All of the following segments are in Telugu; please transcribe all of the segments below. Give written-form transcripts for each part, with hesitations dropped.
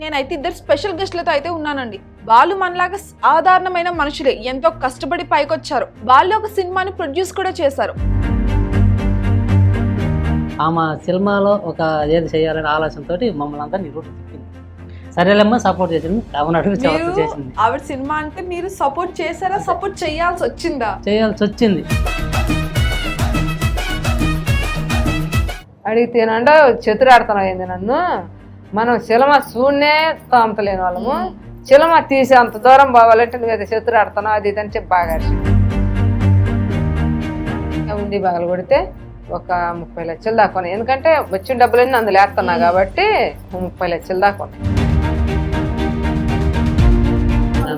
నేనైతే ఇద్దరు స్పెషల్ గెస్ట్లతో అయితే ఉన్నానండి. వాళ్ళు మనలాగా సాధారణమైన మనుషులే, ఎంతో కష్టపడి పైకొచ్చారు. వాళ్ళు ఒక సినిమాని ప్రొడ్యూస్ కూడా చేశారు. ఆమె సినిమాలో ఒక ఏది చేయాలనే ఆలోచనతో మమ్మల్ని అంతా నిరూపణ తిప్పింది. సరేలేమ్మా సపోర్ట్ చేసింది, ఆమెను అడుగు చేసింది. ఆవిడ సినిమా అంటే మీరు సపోర్ట్ చేశారా, సపోర్ట్ చేయాల్సి వచ్చిందా? చేయాల్సి వచ్చింది. అడిగితేనండ చెతురాడుతున్నావు ఏంది నన్ను, మనం సినిమా చూడనే తామతలేని వాళ్ళము, సినిమా తీసి అంత దూరం పోవాలంటే నువ్వు చెతురాడుతున్నావు అది ఇది అని చెప్పి బాగా ఉండి బాగలు కొడితే ఒక 30 లక్షలు దాకా ఉన్నాయి. ఎందుకంటే వచ్చిన డబ్బులన్నీ అందులో వేస్తున్నా కాబట్టి 30 లక్షలు దాకా ఉన్నాయి.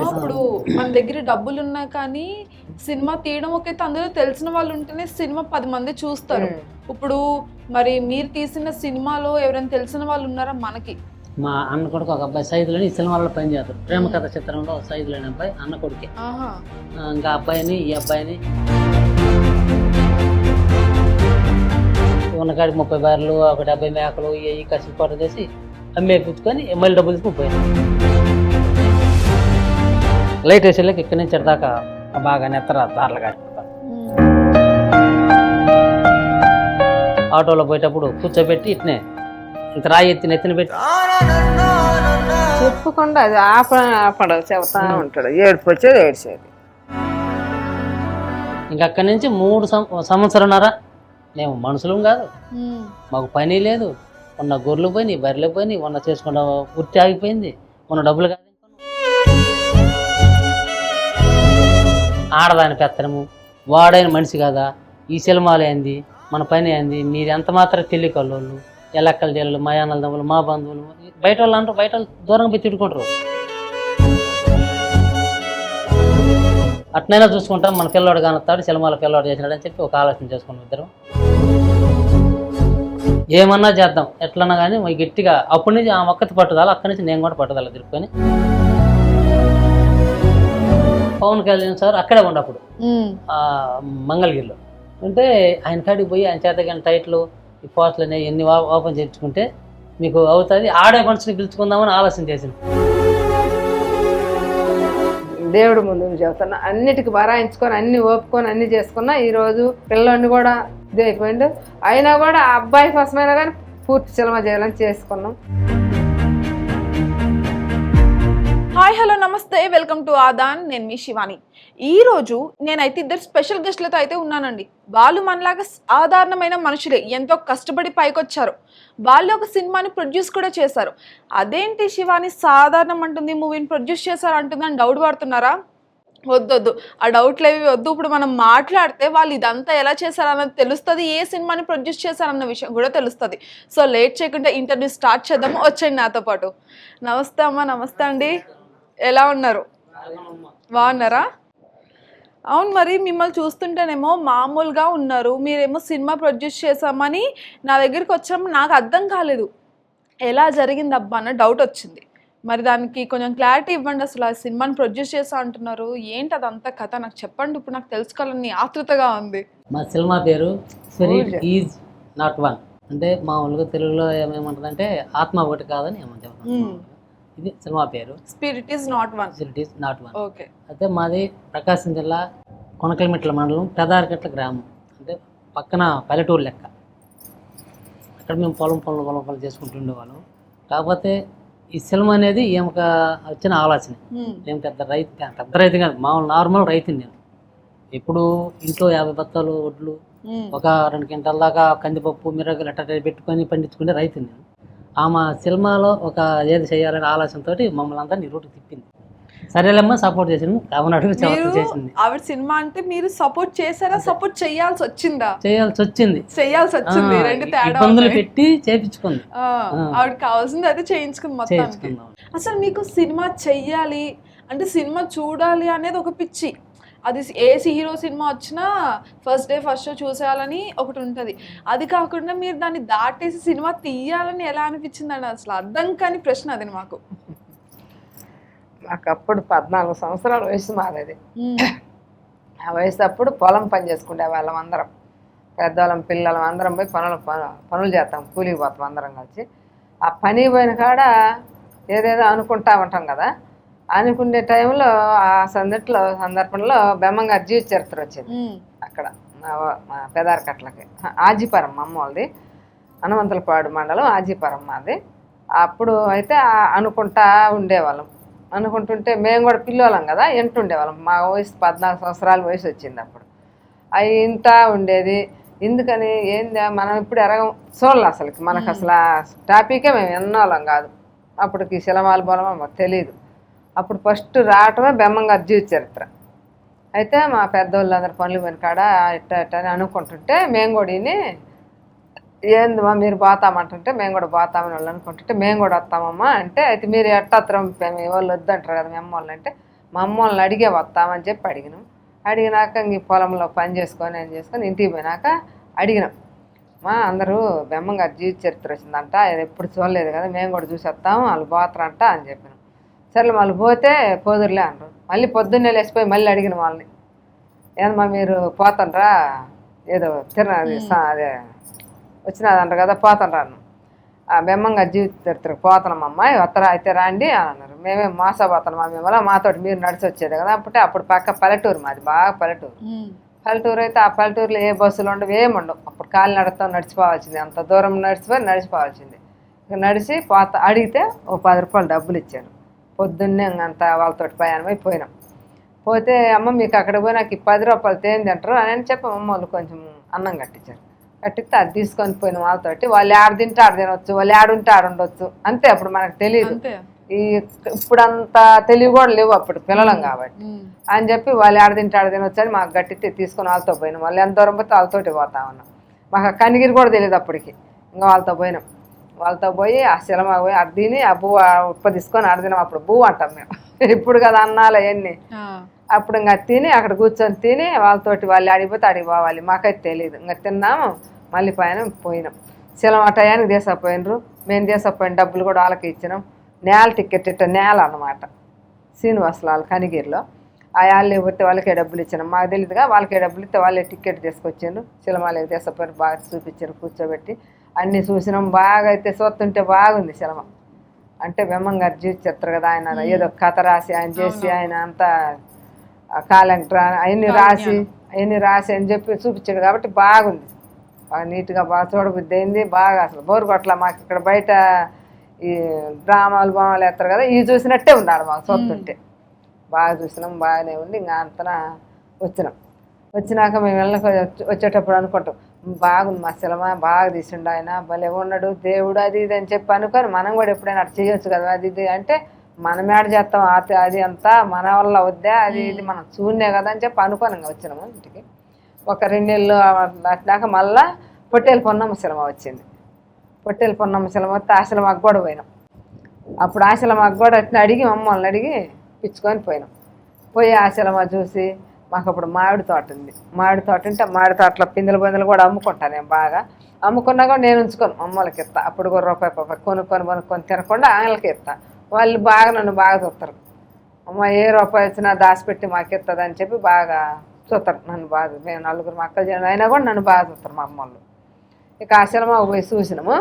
ఇప్పుడు మన దగ్గర డబ్బులు ఉన్నాయి కానీ సినిమా తీయడం ఒకైతే అందులో తెలిసిన వాళ్ళు ఉంటేనే సినిమా 10 మంది చూస్తారు. ఇప్పుడు మరి మీరు తీసిన సినిమాలో ఎవరైనా తెలిసిన వాళ్ళు ఉన్నారా? మనకి మా అన్న కొడుకు ఒక అబ్బాయి సైజులని ఈ సినిమాలో పనిచేస్తారు. ప్రేమ కథ చిత్రంలో సైజులేని అబ్బాయి అన్న కొడుకే. ఇంకా అబ్బాయిని ఈ అబ్బాయిని ఉన్నకాడికి 30 బార్లు, ఒక 70 మేకలు ఈ కసిపాటు చేసి అమ్మేపించుకొని మళ్ళీ డబ్బులు తీసుకుని పోయాను. లైట్ వేసేళ్ళకి ఇక్కడి నుంచి దాకా బాగా నెత్తర దారులు కాడిపోతాను. ఆటోలో పోయేటప్పుడు కూర్చోబెట్టి ఇట్నే ఇంత రాయి ఎత్తి నెత్తిన పెట్టి చెప్పుకుండా అది ఆపడ చెబుతా ఉంటాడు. ఏడుపు వచ్చేది ఏడ్చేది. ఇంక అక్కడి నుంచి 3 సంవత్సరంన్నర మేము మనుషులం కాదు, మాకు పని లేదు. ఉన్న గొర్రెలు పోయినాయి, బర్రెలు పోయినాయి, ఉన్న చేసుకున్న ఉట్టి ఆగిపోయింది, ఉన్న డబ్బులు కాదు. ఆడదాని పెత్తనము, వాడైన మనిషి కదా, ఈ సినిమాలు ఏంది, మన పని ఏంది, మీరు ఎంత మాత్రం తెలియకల్లోళ్ళు, ఎలక్కల జల్లు, మా అన్నల దమ్ములు, మా బంధువులు, బయట వాళ్ళు అంటారు, బయట వాళ్ళు దూరంగా పోయి తిట్టుకుంటారు. అట్నైనా చూసుకుంటాం, మన పిల్లవాడు కానొస్తాడు, సినిమాలో పిల్లవాడు చేసినాడని చెప్పి ఒక ఆలోచన చేసుకున్నాం ఇద్దరం. ఏమన్నా చేద్దాం ఎట్లన్నా కానీ గట్టిగా అప్పటి నుంచి ఆ ఒక్కతి పట్టుదల, అక్కడి నుంచి నేను కూడా పట్టుదల తిరుపుకొని పవన్ కళ్యాణ్ సార్ అక్కడే ఉండప్పుడు మంగళగిరిలో అంటే ఆయన కాడికి పోయి ఆయన చేతగాని టైట్లు ఈ పోస్టులు అనేవి ఎన్ని ఓపెన్ చేయించుకుంటే మీకు అవుతుంది, ఆడే మనిషిని పిలుచుకుందామని ఆలోచన చేసింది. దేవుడు ముందు చెబుతున్నా, అన్నిటికీ బరాయించుకొని అన్ని ఓపుకొని అన్ని చేసుకున్నా. ఈరోజు పిల్లల్ని కూడా ఇది అయిపోయిండు, అయినా కూడా ఆ అబ్బాయి కోసమైనా కానీ పూర్తి సినిమా చేయాలని చేసుకున్నాం. హాయ్ హలో నమస్తే, వెల్కమ్ టు ఆదాన్. నేను మీ శివాని. ఈరోజు నేనైతే ఇద్దరు స్పెషల్ గెస్ట్లతో అయితే ఉన్నానండి. వాళ్ళు మనలాగా సాధారణమైన మనుషులే, ఎంతో కష్టపడి పైకొచ్చారు. వాళ్ళు ఒక సినిమాని ప్రొడ్యూస్ కూడా చేశారు. అదేంటి శివాని సాధారణం అంటుంది, మూవీని ప్రొడ్యూస్ చేశారు అంటుందని డౌట్ పడుతున్నారా? వద్దొద్దు, ఆ డౌట్లు ఏవి వద్దు. ఇప్పుడు మనం మాట్లాడితే వాళ్ళు ఇదంతా ఎలా చేశారన్నది తెలుస్తుంది, ఏ సినిమాని ప్రొడ్యూస్ చేశారన్న విషయం కూడా తెలుస్తుంది. సో లేట్ చేయకుండా ఇంటర్వ్యూ స్టార్ట్ చేద్దాము. వచ్చేయండి నాతో పాటు. నమస్తే అమ్మ. నమస్తే అండి, ఎలా ఉన్నారు? బాగున్నారా? అవును, మరి మిమ్మల్ని చూస్తుంటేనేమో మామూలుగా ఉన్నారు, మీరేమో సినిమా ప్రొడ్యూస్ చేసామని నా దగ్గరికి వచ్చాము. నాకు అర్థం కాలేదు ఎలా జరిగింది అబ్బా అన్న డౌట్ వచ్చింది. మరి దానికి కొంచెం క్లారిటీ ఇవ్వండి. అసలు ఆ సినిమాని ప్రొడ్యూస్ చేసా అంటున్నారు, ఏంటి అదంతా కథ నాకు చెప్పండి. ఇప్పుడు నాకు తెలుసుకోవాలని ఆతృతగా ఉంది. మా సినిమా పేరు స్పిరిట్ ఈజ్ నాట్ వన్. అంటే మామూలుగా తెలుగులో ఏమేమంటుందంటే ఆత్మ ఒకటి కాదని ఏమంటారు. ఇది సినిమా పేరు, spirit is not one. Spirit is not one. Okay. అయితే మాది ప్రకాశం జిల్లా కొనకలమిట్ల మండలం పెదారకట్ల గ్రామం, అంటే పక్కన పల్లెటూరు లెక్క. అక్కడ మేము పొలం పనులు చేసుకుంటుండేవాళ్ళం. కాకపోతే ఈ సినిమా అనేది ఏమక వచ్చిన ఆలోచన. నేను పెద్ద రైతు కాదు, మామూలు నార్మల్ రైతుని. నేను ఇప్పుడు ఇంట్లో 50 బత్తాలు వడ్లు, ఒక 2 క్వింటాల దాకా కందిపప్పు, మిరగలు అట్ట పెట్టుకొని పండించుకునే రైతుని నేను. ఆమె సినిమాలో ఒక ఏది చేయాలనే ఆలోచనతో మమ్మల్ని అంతా నిరూపణ తిప్పింది. సరేలేమ్మా సపోర్ట్ చేసింది, ఆమెను అడుగు చేసింది. ఆవిడ సినిమా అంటే మీరు సపోర్ట్ చేశారా, సపోర్ట్ చేయాల్సి వచ్చిందా? చేయాల్సి వచ్చింది. రెండు తేడా ఇబ్బందులు పెట్టి చేయించుకుంది. ఆవిడకి కావాల్సింది అయితే చేయించుకుంది మొత్తం. అసలు మీకు సినిమా చెయ్యాలి అంటే, సినిమా చూడాలి అనేది ఒక పిచ్చి. అది ఏ హీరో సినిమా వచ్చినా ఫస్ట్ డే ఫస్ట్ షో చూసేయాలని ఒకటి ఉంటుంది. అది కాకుండా మీరు దాన్ని దాటేసి సినిమా తీయాలని ఎలా అనిపించిందండి? అసలు అర్థం కాని ప్రశ్న అది మాకు. మాకు అప్పుడు 14 సంవత్సరాల వయసు మాది. ఆ వయసు అప్పుడు పొలం పని చేసుకుంటే వాళ్ళం అందరం, పెద్దవాళ్ళం పిల్లలం అందరం పోయి పనులు చేస్తాం, కూలికి పోతాం అందరం కలిసి. ఆ పని పోయిన కాడ ఏదేదో అనుకుంటా ఉంటాం కదా. అనుకునే టైంలో ఆ సందర్భంలో బెమ్మంగారి జీవిత చరిత్ర వచ్చింది అక్కడ మా పెదారకట్లకి. ఆజీపురం మా అమ్మ వాళ్ళది, హనుమంతులపాడు మండలం ఆజీపురం మాది. అప్పుడు అయితే అనుకుంటా ఉండేవాళ్ళం. అనుకుంటుంటే మేము కూడా పిల్లోళ్ళం కదా, ఎంటుండేవాళ్ళం. మా వయసు 14 సంవత్సరాల వయసు వచ్చింది అప్పుడు. అవి ఇంటా ఉండేది. ఎందుకని ఏంది మనం ఇప్పుడు చూడాలి అసలుకి, మనకు అసలు ఆ టాపికే మేము ఎన్నోళ్ళం కాదు. అప్పటికి శిలమాల బోలమో మాకు తెలియదు. అప్పుడు ఫస్ట్ రావటమే బెమ్మంగారి జీవిత చరిత్ర. అయితే మా పెద్దోళ్ళందరూ పనులు పోయిన కాడ ఇట్ట అని అనుకుంటుంటే మేము కూడా ఏందమ్మా మీరు పోతామంటుంటే మేము కూడా పోతామని వాళ్ళు అనుకుంటుంటే మేము కూడా వస్తామమ్మా అంటే, అయితే మీరు ఎట్టత్రం మీ వాళ్ళు వద్దంటారు కదా మీ అమ్మ వాళ్ళు అంటే, మా అమ్మ వాళ్ళని అడిగే వస్తామని చెప్పి అడిగినాం. అడిగినాక ఇంక పొలంలో పని చేసుకొని ఇంటికి పోయినాక అడిగినాం, మా అందరూ బెమ్మంగారి జీవిత చరిత్ర వచ్చిందంట, అది ఎప్పుడు చూడలేదు కదా, మేము కూడా చూసి వస్తాము, వాళ్ళు పోతారంట అని చెప్పినాం. సరే వాళ్ళు పోతే పోదురులే అన్నారు. మళ్ళీ పొద్దున్నే లేచిపోయి మళ్ళీ అడిగిన వాళ్ళని, ఏమమ్మా మీరు పోతండ్రా, ఏదో అదే వచ్చినదంటారు కదా పోతండ్రాను, ఆ బెమ్మంగారి జీవిత చరిత్రకు పోతున్నామమ్మా, వత్తరా అయితే రాండి అని అన్నారు. మేమే మోసపోతున్నామా మిమ్మల్ని, మాతోటి మీరు నడిచి వచ్చేది కదా. అప్పుడు పక్క పల్లెటూరు మాది, బాగా పల్లెటూరు అయితే ఆ పల్లెటూరులో ఏ బస్సులు ఉండవు, ఏముండవు. అప్పుడు కాలినడకతో నడిచిపోవాల్సింది, అంత దూరం నడిచిపోవాల్సింది. ఇక నడిచి అడిగితే ఓ 10 రూపాయలు డబ్బులు ఇచ్చారు. పొద్దున్నే అంత వాళ్ళతోటి ప్రయాణమై పోయినాం. పోతే అమ్మ మీకు అక్కడ పోయి నాకు ఈ 10 రూపాయలు తేని తింటారు అని చెప్పి అమ్మ వాళ్ళు కొంచెం అన్నం కట్టించారు. కట్టిస్తే అది తీసుకొని పోయిన వాళ్ళతోటి వాళ్ళు ఆడ తింటే ఆడ తినవచ్చు, వాళ్ళు ఆడుంటే ఆడ ఉండొచ్చు అంతే. అప్పుడు మనకు తెలియదు, ఇప్పుడంతా తెలివి కూడా లేవు అప్పుడు పిల్లలం కాబట్టి అని చెప్పి వాళ్ళు ఆడ తింటే ఆడ తినొచ్చు అని మాకు గట్టితే తీసుకొని వాళ్ళతో పోయినాం. వాళ్ళు ఎంత దూరం పోతే వాళ్ళతోటి పోతా ఉన్నాం. మాకు కనిగిరి కూడా తెలియదు అప్పటికి. ఇంకా వాళ్ళతో పోయినాం. వాళ్ళతో పోయి ఆ శిలమ పోయి అది తిని ఆ బువ్వ ఉప్ప తీసుకొని ఆడ తినాం. అప్పుడు బువ్వ అంటాం మేము, ఇప్పుడు కదా అన్నాలు అవన్నీ. అప్పుడు ఇంకా తిని అక్కడ కూర్చొని తిని వాళ్ళతోటి వాళ్ళు ఆడిపోతే ఆడికి పోవాలి, మాకైతే తెలియదు. ఇంకా తిన్నాము, మళ్ళీ పోయినాం. శిలం ఆ టయానికి తీసుకుపోయినరు, మేము తీసుకుపోయిన డబ్బులు కూడా వాళ్ళకి ఇచ్చినాం. నేల టికెట్ నేల అన్నమాట శ్రీనివాసలాల్ కనిగిరిలో. ఆ వాళ్ళు ఇవ్వతే వాళ్ళకే డబ్బులు ఇచ్చినాం, మాకు తెలియదుగా. వాళ్ళకే డబ్బులు ఇస్తే వాళ్ళే టికెట్ తీసుకొచ్చిండ్రు. శిలమాలకి తీసుకుపోయి బాగా చూపించారు, కూర్చోబెట్టి అన్నీ చూసినాం. బాగా అయితే చూస్తుంటే బాగుంది శిలమ. అంటే బెమ్మంగారి జీవిత చరిత్ర కదా, ఆయన ఏదో కథ రాసి ఆయన చేసి ఆయన అంతా కాలెంటర్ అవన్నీ రాసి అని చెప్పి చూపించాడు కాబట్టి బాగుంది. బాగా నీట్గా బాగా చూడబుద్ధి అయింది. బాగా అసలు బోరు కొట్ల. మాకు ఇక్కడ బయట ఈ డ్రామాలు బొమ్మలు వేస్తారు కదా, ఇవి చూసినట్టే ఉన్నాడు మాకు చూస్తుంటే. బాగా చూసినాం, బాగానే ఉంది. ఇంకా అంతనా వచ్చినాక మేము వచ్చేటప్పుడు అనుకుంటాం, బాగుంది మా శిలమ, బాగా తీసిండు ఆయన, భలే ఉన్నాడు దేవుడు అది ఇది అని చెప్పి అనుకొని మనం కూడా ఎప్పుడైనా అటు చేయొచ్చు కదా అది ఇది అంటే, మనం ఏడ చేస్తాం అది అంతా మన వల్ల వద్దా అది ఇది మనం చూడనే కదా అని చెప్పి అనుకోని ఇంకా వచ్చినాము ఇంటికి. ఒక 2 నెలలు అట్లాక మళ్ళా పొట్టేలు పొన్నమ్మ శిలమ వచ్చింది. పొట్టేలు పొన్నమ్మ శిలమ వస్తే ఆశలమాకు కూడా పోయినాం. అప్పుడు ఆశలమాకు కూడా అట్లా అడిగి మమ్మల్ని అడిగి పిచ్చుకొని పోయినాం. పోయి ఆశలమ చూసి మాకు అప్పుడు మామిడి తోట ఉంది. మామిడి తోట ఉంటే మామిడి తోటలో పిందెలు కూడా అమ్ముకుంటాను నేను. బాగా అమ్ముకున్నా కూడా నేను ఉంచుకొని అమ్మలకి ఇస్తా. అప్పుడు కూడా రూపాయి కొనుక్కొని తినకుండా ఆమెలకి ఇస్తా. వాళ్ళు బాగా నన్ను బాగా చూస్తారు. అమ్మ ఏ రూపాయి వచ్చినా దాచిపెట్టి మాకు ఇస్తుంది అని చెప్పి బాగా చూస్తారు నన్ను బాగా. మేము 4 మక్కలు చేయడం అయినా కూడా నన్ను బాగా చూస్తారు మా అమ్మళ్ళు. ఇక ఆశలమ పోయి చూసినాము.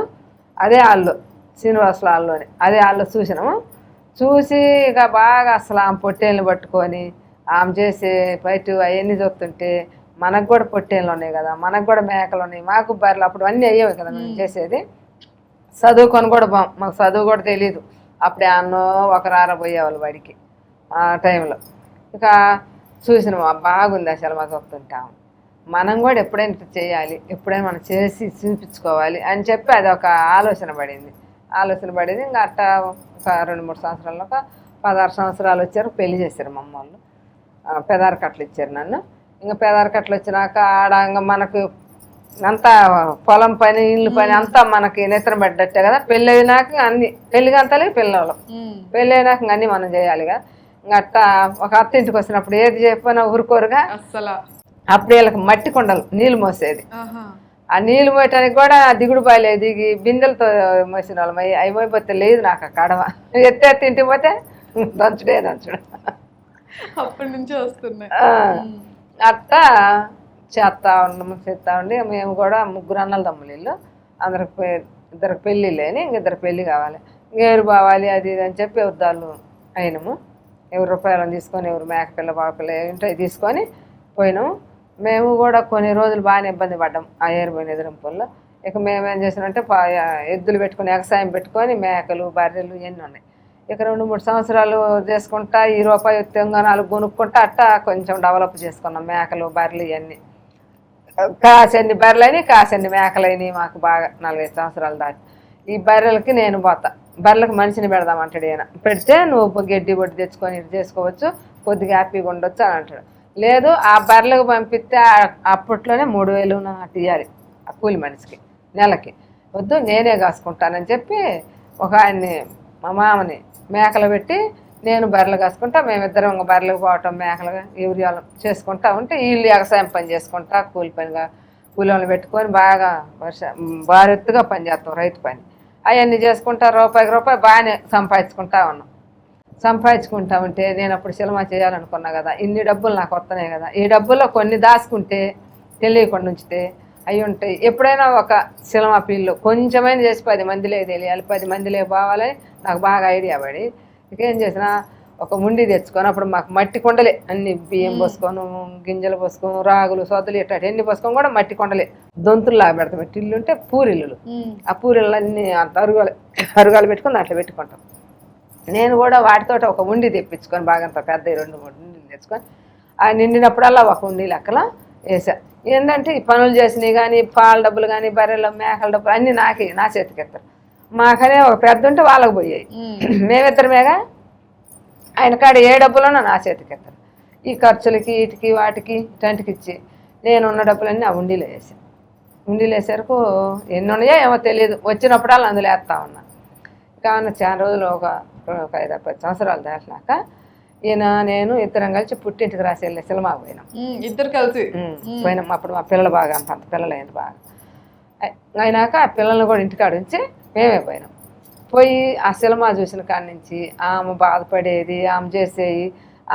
అదే వాళ్ళు శ్రీనివాసుల వాళ్ళలోనే అదే వాళ్ళు చూసినాము. చూసి ఇక బాగా అసలు ఆమె పొట్టేళ్ళని పట్టుకొని ఆమె చేసే బయట అవన్నీ చూస్తుంటే మనకు కూడా పొట్టేళ్ళు ఉన్నాయి కదా, మనకు కూడా మేకలు ఉన్నాయి, మాకు బర్రెలు అప్పుడు అన్నీ అయ్యేవి కదా మేము చేసేది. చదువుకొని కూడా మాకు చదువు కూడా తెలీదు. అప్పుడే అన్నో ఒకరార పోయేవాళ్ళు బడికి ఆ టైంలో. ఇక చూసినాము బాగుంది అసలు మా చూస్తుంటాము. మనం కూడా ఎప్పుడైనా చేయాలి, ఎప్పుడైనా మనం చేసి చూపించుకోవాలి అని చెప్పి అది ఒక ఆలోచన పడింది. ఇంకా అట్టా ఒక 2-3 సంవత్సరాల్లో ఒక 16 సంవత్సరాలు వచ్చారు, పెళ్లి చేశారు మా అమ్మ వాళ్ళు. పెదారకట్లు ఇచ్చారు నన్ను. ఇంకా పెదారకట్లు వచ్చినాక ఆడ ఇంకా మనకు అంతా పొలం పని ఇల్లు పని అంతా మనకి నెత్తన పడ్డట్టే కదా. పెళ్ళి అయినాక అన్ని పెళ్ళికి అంతలే పిల్లలు పెళ్ళి అయినాక అన్నీ మనం చేయాలి కదా. ఇంకా అట్టా ఒక అత్తింటికి వచ్చినప్పుడు ఏది చెప్పినా ఊరుకోరుగా. అప్పుడు వీళ్ళకి మట్టి కుండలు నీళ్ళు మోసేది. ఆ నీళ్ళు మోయటానికి కూడా దిగుడు బాయిలే దిగి బిందెలతో మోసిన వాళ్ళం. అవి మోయిపోతే లేదు నాకు ఆ కడవ. ఎత్తి ఇంటికి పోతే దంచుడే అప్పటి నుంచి వస్తున్నాయి. అట్టా చేస్తా ఉండి మేము కూడా 3 అన్నల తమ్ముళ్ళు. అందరికి 2 పెళ్ళిళ్ళు అని ఇంక 2 పెళ్ళి కావాలి. ఏరు బావాలి అది ఇది అని చెప్పి ఎవరిదాళ్ళు అయినాము. ఎవరు రూపాయలను తీసుకొని ఎవరు మేకపిల్ల బాపిల్ల ఏంటో తీసుకొని పోయినాము. మేము కూడా కొన్ని రోజులు బాగానే ఇబ్బంది పడ్డాం ఆ ఏరుపోయిన ఎదురింపుల్లో. ఇక మేమేం చేసినామంటే ఎద్దులు పెట్టుకొని ఎగసాయం పెట్టుకొని మేకలు బర్రెలు ఇవన్నీ ఉన్నాయి. ఇక 2-3 సంవత్సరాలు చేసుకుంటా ఈ రూపాయి తెంగనాలు కొనుక్కుంటా అట్టా కొంచెం డెవలప్ చేసుకున్నాం. మేకలు బర్రెలు ఇవన్నీ కాసన్ని బర్రెలని కాసన్ని మేకలని మాకు బాగా 4-5 సంవత్సరాలు దాటి. ఈ బర్రెలకి నేను పోతా, బర్రెలకు మనిషిని పెడదామంటాడు ఈయన. పెడితే నువ్వు గడ్డి బొడ్డి తెచ్చుకొని ఇది చేసుకోవచ్చు, కొద్దిగా హ్యాపీగా ఉండొచ్చు అని అంటాడు. లేదు ఆ బర్రెలకు పంపిస్తే అప్పట్లోనే 3000 అటు ఇవ్వాలి ఆ కూలి మనిషికి నెలకి. వద్దు నేనే కాసుకుంటానని చెప్పి ఒక ఆయన్ని మా మామని మేకలు పెట్టి నేను బర్రెలు కాసుకుంటా, మేమిద్దరం బర్రెలకు పోవటం మేకలుగా యూరియాలు చేసుకుంటా ఉంటే వీళ్ళు వ్యవసాయం పని చేసుకుంటా కూలి పనిగా కూలీలను పెట్టుకొని బాగా భారెత్తుగా పని చేస్తాం రైతు పని. అవన్నీ చేసుకుంటా రూపాయికి రూపాయి బాగానే సంపాదించుకుంటా ఉన్నాం. సంపాదించుకుంటా ఉంటే నేను అప్పుడు సినిమా చేయాలనుకున్నా కదా, ఇన్ని డబ్బులు నాకు వస్తున్నాయి కదా, ఈ డబ్బుల్లో కొన్ని దాచుకుంటే తెలియకుండా ఉంచితే అవి ఉంటాయి. ఎప్పుడైనా ఒక సినిమా ఫీల్డ్లో కొంచెమైనా చేసి 10 మందిలే తెలియాలి, 10 మందిలే పోవాలని నాకు బాగా ఐడియా పడి ఇకేం చేసినా ఒక ముండి తెచ్చుకొని అప్పుడు మాకు మట్టి కొండలే అన్ని బియ్యం పోసుకొని గింజలు పోసుకొని రాగులు సొద్దులు ఇట్లా ఎన్ని పోసుకొని కూడా మట్టి కొండలే దొంతుల్లాగా పెడతాం. ఇల్లు ఉంటే పూరిల్లులు, ఆ పూరిళ్ళు అన్నీ అరుగాలు పెట్టుకొని అట్లా పెట్టుకుంటాం. నేను కూడా వాటితో ఒక ఉండి తెప్పించుకొని బాగంత పెద్ద 2-3 ఉండిలు తెచ్చుకొని ఆ నిండినప్పుడల్లా ఒక ఉండి లెక్కల వేసా. ఏంటంటే ఈ పనులు చేసినవి కానీ పాల డబ్బులు కానీ బర్రెలు మేకల డబ్బులు అన్నీ నా చేతికి ఎత్తారు. మాకనే ఒక పెద్ద ఉంటే వాళ్ళకి పోయాయి, మేమిద్దరమేగా ఆయన కాడ ఏ డబ్బులన్నా నా చేతికి ఎత్తారు. ఈ ఖర్చులకి వీటికి వాటికి ఇట్లాంటికి ఇచ్చి నేను ఉన్న డబ్బులన్నీ ఆ ఉండిలో వేసాను. ఉండిలో వేసరికి ఎన్ని ఉన్నాయో ఏమో తెలియదు, వచ్చినప్పుడల్లా అందులో వేస్తా ఉన్నా. కావున చాలా రోజులు ఒక 5-10 సంవత్సరాలు దాటినాక ఈయన నేను ఇద్దరం కలిసి పుట్టింటికి రాసి వెళ్ళే సినిమాకి పోయినాం. ఇద్దరు కలిసి పోయినాం. అప్పుడు మా పిల్లలు బాగా అంత పిల్లలు అయింది బాగా అయినాక ఆ పిల్లల్ని కూడా ఇంటికాడ ఉంచి మేమే పోయినాం. పోయి ఆ సినిమా చూసిన కాడి నుంచి ఆమె బాధపడేది, ఆమె చేసేవి,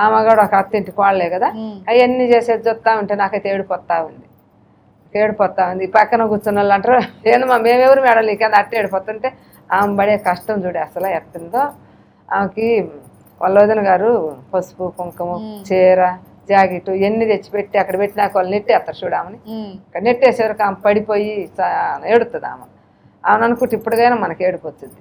ఆమె కూడా ఒక అత్తింటికి వాళ్ళే కదా, అవన్నీ చేసేది చూస్తా ఉంటే నాకైతే ఏడిపోతా ఉంది. పక్కన కూర్చున్న వాళ్ళు అంటారు ఏందమ్మా మేమెవరు మేడం నీకేంది అట్ట ఏడిపోతుంటే ఆమె పడే కష్టం చూడే అసలు ఎట్టిందో. ఆమెకి వాళ్ళ వదిన గారు పసుపు కుంకుమ చీర జాకెట్ ఎన్ని తెచ్చిపెట్టి అక్కడ పెట్టినాక వాళ్ళు నెట్టేస్తారు చూడు ఆమెని. అక్కడ నెట్టేసేవరకు ఆమె పడిపోయి ఏడుతుంది. ఆమెను అనుకుంటే ఇప్పటికైనా మనకి ఏడుపోతుంది.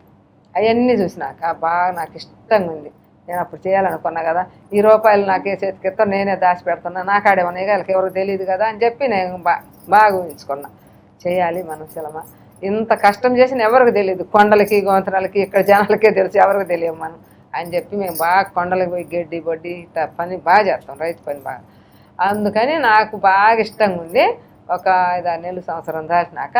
అవన్నీ చూసినాక బాగా నాకు ఇష్టంగా ఉంది. నేను అప్పుడు చేయాలనుకున్నా కదా, ఈ రూపాయలు నాకే చేతికిస్తా నేనే దాచి పెడుతున్నా, నా కాడేమన్నా వాళ్ళకి ఎవరికి తెలియదు కదా అని చెప్పి నేను బాగా ఊహించుకున్నా చేయాలి మనం సినిమా. ఇంత కష్టం చేసిన ఎవరికి తెలియదు, కొండలకి గోంతరాలకి ఇక్కడ జనాలకే తెలుసు, ఎవరికి తెలియదు మనం అని చెప్పి మేము బాగా కొండలకు పోయి గడ్డి బొడ్డి పని బాగా చేస్తాం, రైతు పని బాగా. అందుకని నాకు బాగా ఇష్టంగా ఉంది. ఒక 5-6 నెలలు సంవత్సరం దాటినాక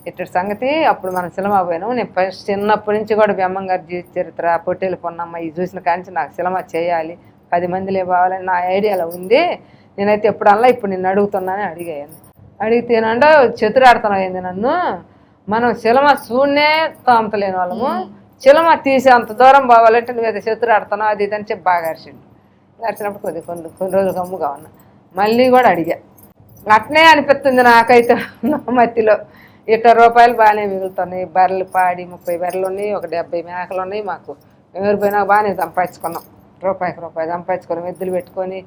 ఇట్టడి సంగతి అప్పుడు మనం సినిమా పోయినాము. నేను చిన్నప్పటి నుంచి కూడా బెమ్మంగారి జీవిత చరిత్ర పొట్టేలు పొన్నమ్మ ఇది చూసిన కాంచి నాకు సినిమా చేయాలి, 10 మందిలే పోవాలని నా ఐడియాలో ఉంది. నేనైతే ఎప్పుడల్లా ఇప్పుడు నిన్ను అడుగుతున్నానని అడిగాను. అడిగితేనంటే చెతురాడుతున్నావు ఏంది నన్ను, మనం సినిమా చూడనే తోమతలేని వాళ్ళము, సినిమా తీసి అంత దూరం పోవాలంటే నువ్వేదో చెతురాడుతున్నావు అది ఇదని చెప్పి బాగా అరిచిండు. అరిచినప్పుడు కొన్ని రోజులు గమ్ముగా ఉన్నా. మళ్ళీ కూడా అడిగా, అట్నే అనిపిస్తుంది నాకైతే నా మధ్యలో. 20 రూపాయలు బాగానే మిగులుతున్నాయి. బర్రెలు పాడి 30 బర్రెలు ఉన్నాయి, ఒక 70 మేకలు ఉన్నాయి. మాకు ఎవరు పోయినా బాగానే సంపాదించుకున్నాం, రూపాయికి రూపాయి సంపాదించుకున్నాం. ఎద్దులు పెట్టుకొని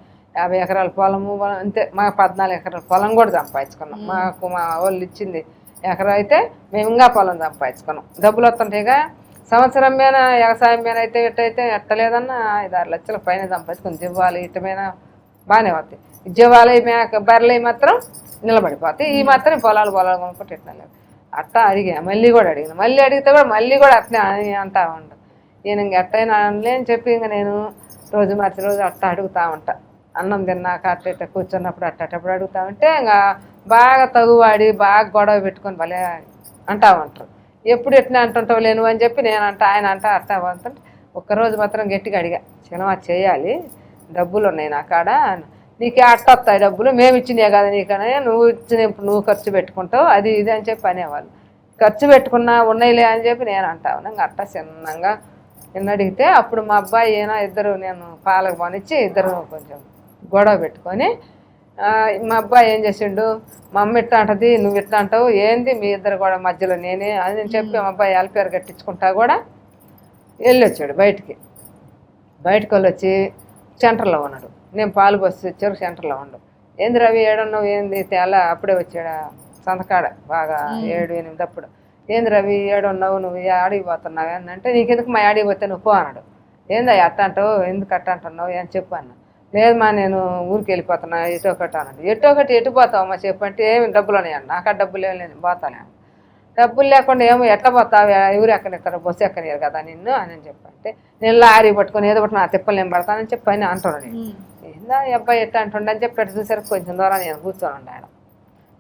50 ఎకరాల పొలము అంతే. మా 14 ఎకరాల పొలం కూడా సంపాదించుకున్నాం. మాకు మా వాళ్ళు ఇచ్చింది ఎకరా అయితే మేము ఇంకా పొలం సంపాదించుకున్నాం. డబ్బులు వస్తుంటాయిగా సంవత్సరం మీద వ్యవసాయం మీద అయితే ఎట్టయితే ఎట్టలేదన్నా 5-6 లక్షల పైన సంపాదించుకుని జివ్వాలి ఇటమైనా బాగానే వస్తాయి. జివ్వాలి మేక బర్రెలు మాత్రం నిలబడిపోతాయి. ఈ మాత్రం పొలాలు కొనుక్కుంటే ఎట్లా అట్టా అడిగా. మళ్ళీ కూడా అడిగిన, మళ్ళీ అడిగితే కూడా మళ్ళీ కూడా అట్నే అంటా ఉంటా. నేను ఇంక ఎట్టయినా అనలేని చెప్పి ఇంక నేను రోజు మార్చి రోజు అట్టా అడుగుతూ ఉంటా. అన్నం తిన్నాక అట్ట కూర్చున్నప్పుడు అట్టప్పుడు అడుగుతా ఉంటే ఇంకా బాగా తగువాడి బాగా గొడవ పెట్టుకొని భలే అంటా ఉంటారు. ఎప్పుడు ఎట్లా అంటుంటావు లేను అని చెప్పి నేను అంట ఆయన అంట అట్టా అంటుంటే ఒక్కరోజు మాత్రం గట్టిగా అడిగా, సినిమా చేయాలి, డబ్బులు ఉన్నాయి నా కాడ, నీకే అట్ట వస్తాయి డబ్బులు, మేము ఇచ్చినాయి కదా నీకనే, నువ్వు ఇచ్చినప్పుడు నువ్వు ఖర్చు పెట్టుకుంటావు అది ఇది అని చెప్పి అనేవాళ్ళు. ఖర్చు పెట్టుకున్నా ఉన్నాయిలే అని చెప్పి నేను అంటా ఉన్నాను. అట్ట చిన్నంగా నిన్న అడిగితే అప్పుడు మా అబ్బాయి ఏనా ఇద్దరు నేను పాలకు పోనిచ్చి ఇద్దరు కొంచెం గొడవ పెట్టుకొని మా అబ్బాయి ఏం చేసిండు, మా అమ్మ ఇట్లా అంటది నువ్వు ఇట్లా అంటావు ఏంది మీ ఇద్దరు కూడా మధ్యలో నేనే అని చెప్పి మా అబ్బాయి ఎల్పేరు కట్టించుకుంటా కూడా వెళ్ళొచ్చాడు బయటికి వచ్చి సెంటర్లో ఉన్నాడు. నేను పాలు బస్సు వచ్చారు సెంటర్లో ఉండు. ఏంది రవి ఏడున్నావు, ఏంది తేలా అప్పుడే వచ్చాడా సంతకాడ బాగా 7-8 అప్పుడు. ఏంది రవి ఏడున్నావు, నువ్వు ఆడికి పోతున్నావు ఏంటంటే, నీకెందుకు మా ఆడికి పోతే నువ్వు పో అన్నాడు. ఏందా అట్ట అంటావు, ఎందుకు అట్ట అంటున్నావు అని చెప్పు అన్న. లేదు మా నేను ఊరికి వెళ్ళిపోతున్నా ఎటో ఒకటి అన్నాడు. ఎటో ఒకటి ఎటు పోతావమ్మా చెప్పంటే ఏమి డబ్బులు ఉన్నాయండి. నాకు ఆ డబ్బులు ఏం లేదు పోతానే. డబ్బులు లేకుండా ఏమో ఎట్లా పోతావు, ఎవరు ఎక్కనిస్తారు, బస్సు ఎక్కనియరు కదా నిన్ను అని చెప్పంటే, నేను లారీ పట్టుకొని ఏదో ఒకటి నా తిప్పలు నేను పడతానని చెప్పి అని అంటున్నాను. నేను ఏందా ఈ అబ్బాయి ఎట్లా అంటుండే అని చెప్పి అటు చూసారు. కొంచెం దూరం నేను కూర్చొని ఉండే ఆడ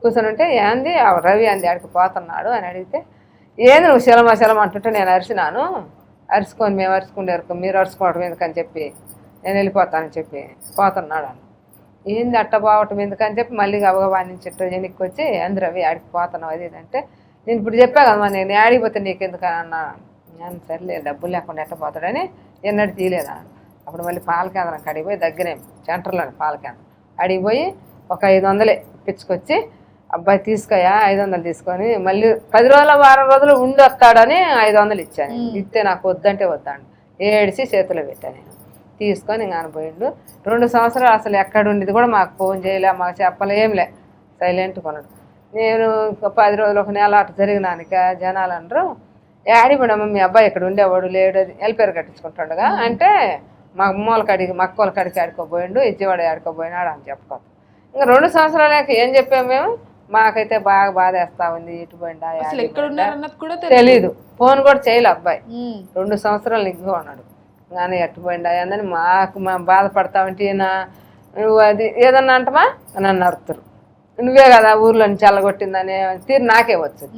కూర్చొని ఉంటే ఏంది రవి అంది ఆడికి పోతున్నాడు అని అడిగితే, ఏంది నువ్వు శలమ అంటుంటే నేను అరిసినాను. అరుచుకొని మేము అరుచుకుంటే మీరు అరుచుకోవడం ఎందుకని చెప్పి నేను వెళ్ళిపోతానని చెప్పి పోతున్నాడు అని. ఏంది అట్ట పోవటం ఎందుకని చెప్పి మళ్ళీ గబగబా నుంచి ఎన్నికి వచ్చి అంది రవి ఆడికి పోతున్నావు అది ఇదంటే, నేను ఇప్పుడు చెప్పా కదమ్మా నేను ఆడిపోతే నీకెందుకు అని అన్నాను. నేను సర్లే డబ్బులు లేకుండా ఎట్ట పోతాడని ఎన్నడూ తీయలేదా. అప్పుడు మళ్ళీ పాల కేంద్రం అడిగి పోయి దగ్గరే సెంటర్లోని పాల కేంద్రం అడిగి పోయి ఒక 500 ఇప్పించుకొచ్చి, అబ్బాయి తీసుకోయా 500 తీసుకొని మళ్ళీ 10 రోజుల వారం రోజులు ఉండి వస్తాడని 500 ఇచ్చాను. ఇస్తే నాకు వద్దంటే వద్దాను ఏడిసి చేతిలో పెట్టాను. నేను తీసుకొని ఇంకా పోయిండు. 2 సంవత్సరాలు అసలు ఎక్కడుండేది కూడా మాకు ఫోన్ చేయలే, మాకు చెప్పలే, ఏంలే, సైలెంట్ కొన్నాడు. నేను 10 రోజులు ఒక నెల అటు జరిగినానిక జనాలు అనరు, ఆడిపోయినామా మీ అబ్బాయి ఇక్కడ ఉండేవాడు లేడు, ఎల్పేరు కట్టించుకుంటాడుగా అంటే, మా అమ్మోళ్ళ కడిగి మా అక్కోళ్ళ కడికి ఆడుకోబోయిండు, ఇచ్చేవాడు ఆడుకోబోయినాడు అని చెప్పుకోవచ్చు. ఇంకా 2 సంవత్సరాలకి ఏం చెప్పాము మేము, మాకైతే బాగా బాధేస్తా ఉంది, ఇటు పోయిండా తెలీదు, ఫోన్ కూడా చేయలే అబ్బాయి. 2 సంవత్సరాలు నిగ్గా ఉన్నాడు కానీ ఎట్టుపోయిండా అని మాకు బాధపడతా ఉంటే, నువ్వు అది ఏదన్నా అంటమా నన్ను అరుతురు, నువ్వే కదా ఊర్లో నుంచి చల్లగొట్టిందని తీరు నాకే వచ్చింది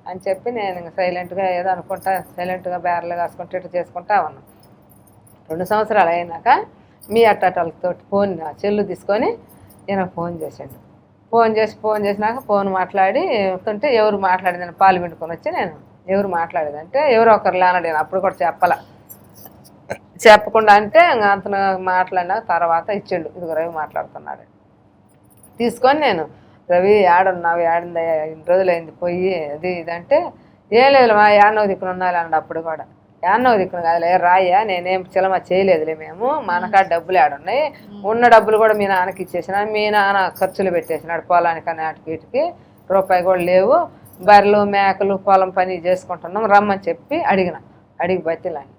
అని చెప్పి నేను ఇంకా సైలెంట్గా ఏదో అనుకుంటా సైలెంట్గా బేరలు కాసుకుంటా ఇట్లా చేసుకుంటా ఉన్నాను. 2 సంవత్సరాలు అయినాక మీ అట్టలతో ఫోన్ చెల్లు తీసుకొని నేను ఫోన్ చేశాడు. ఫోన్ చేసినాక ఫోన్ మాట్లాడి వస్తుంటే, ఎవరు మాట్లాడిందని పాలు పిండుకొని వచ్చి నేను ఎవరు మాట్లాడేదంటే ఎవరో ఒకరు లేనాడు. నేను అప్పుడు కూడా చెప్పకుండా అంటే అంత మాట్లాడినా తర్వాత ఇచ్చిండు, ఇదిగో రవి మాట్లాడుతున్నాడు తీసుకొని. నేను రవి ఆడున్నావు ఆడిందయ్యా 2 రోజులైంది పోయి అది ఇదంటే, ఏం లేదు మా 50వ దిక్కున ఉండాలి అన్నాడు. అప్పుడు కూడా 50వ దిక్కున కాదులే రాయ్యా, నేనేం చిలమ చేయలేదులే, మేము మా నాన్నకాడ డబ్బులు ఆడున్నాయి, ఉన్న డబ్బులు కూడా మీ నాన్నకి ఇచ్చేసిన, మీ నాన్న ఖర్చులు పెట్టేసినాడు పొలానికి నాటికి వీటికి రూపాయి కూడా లేవు, బర్రెలు మేకలు పొలం పని చేసుకుంటున్నాం రమ్మని చెప్పి అడిగి బతిలాని.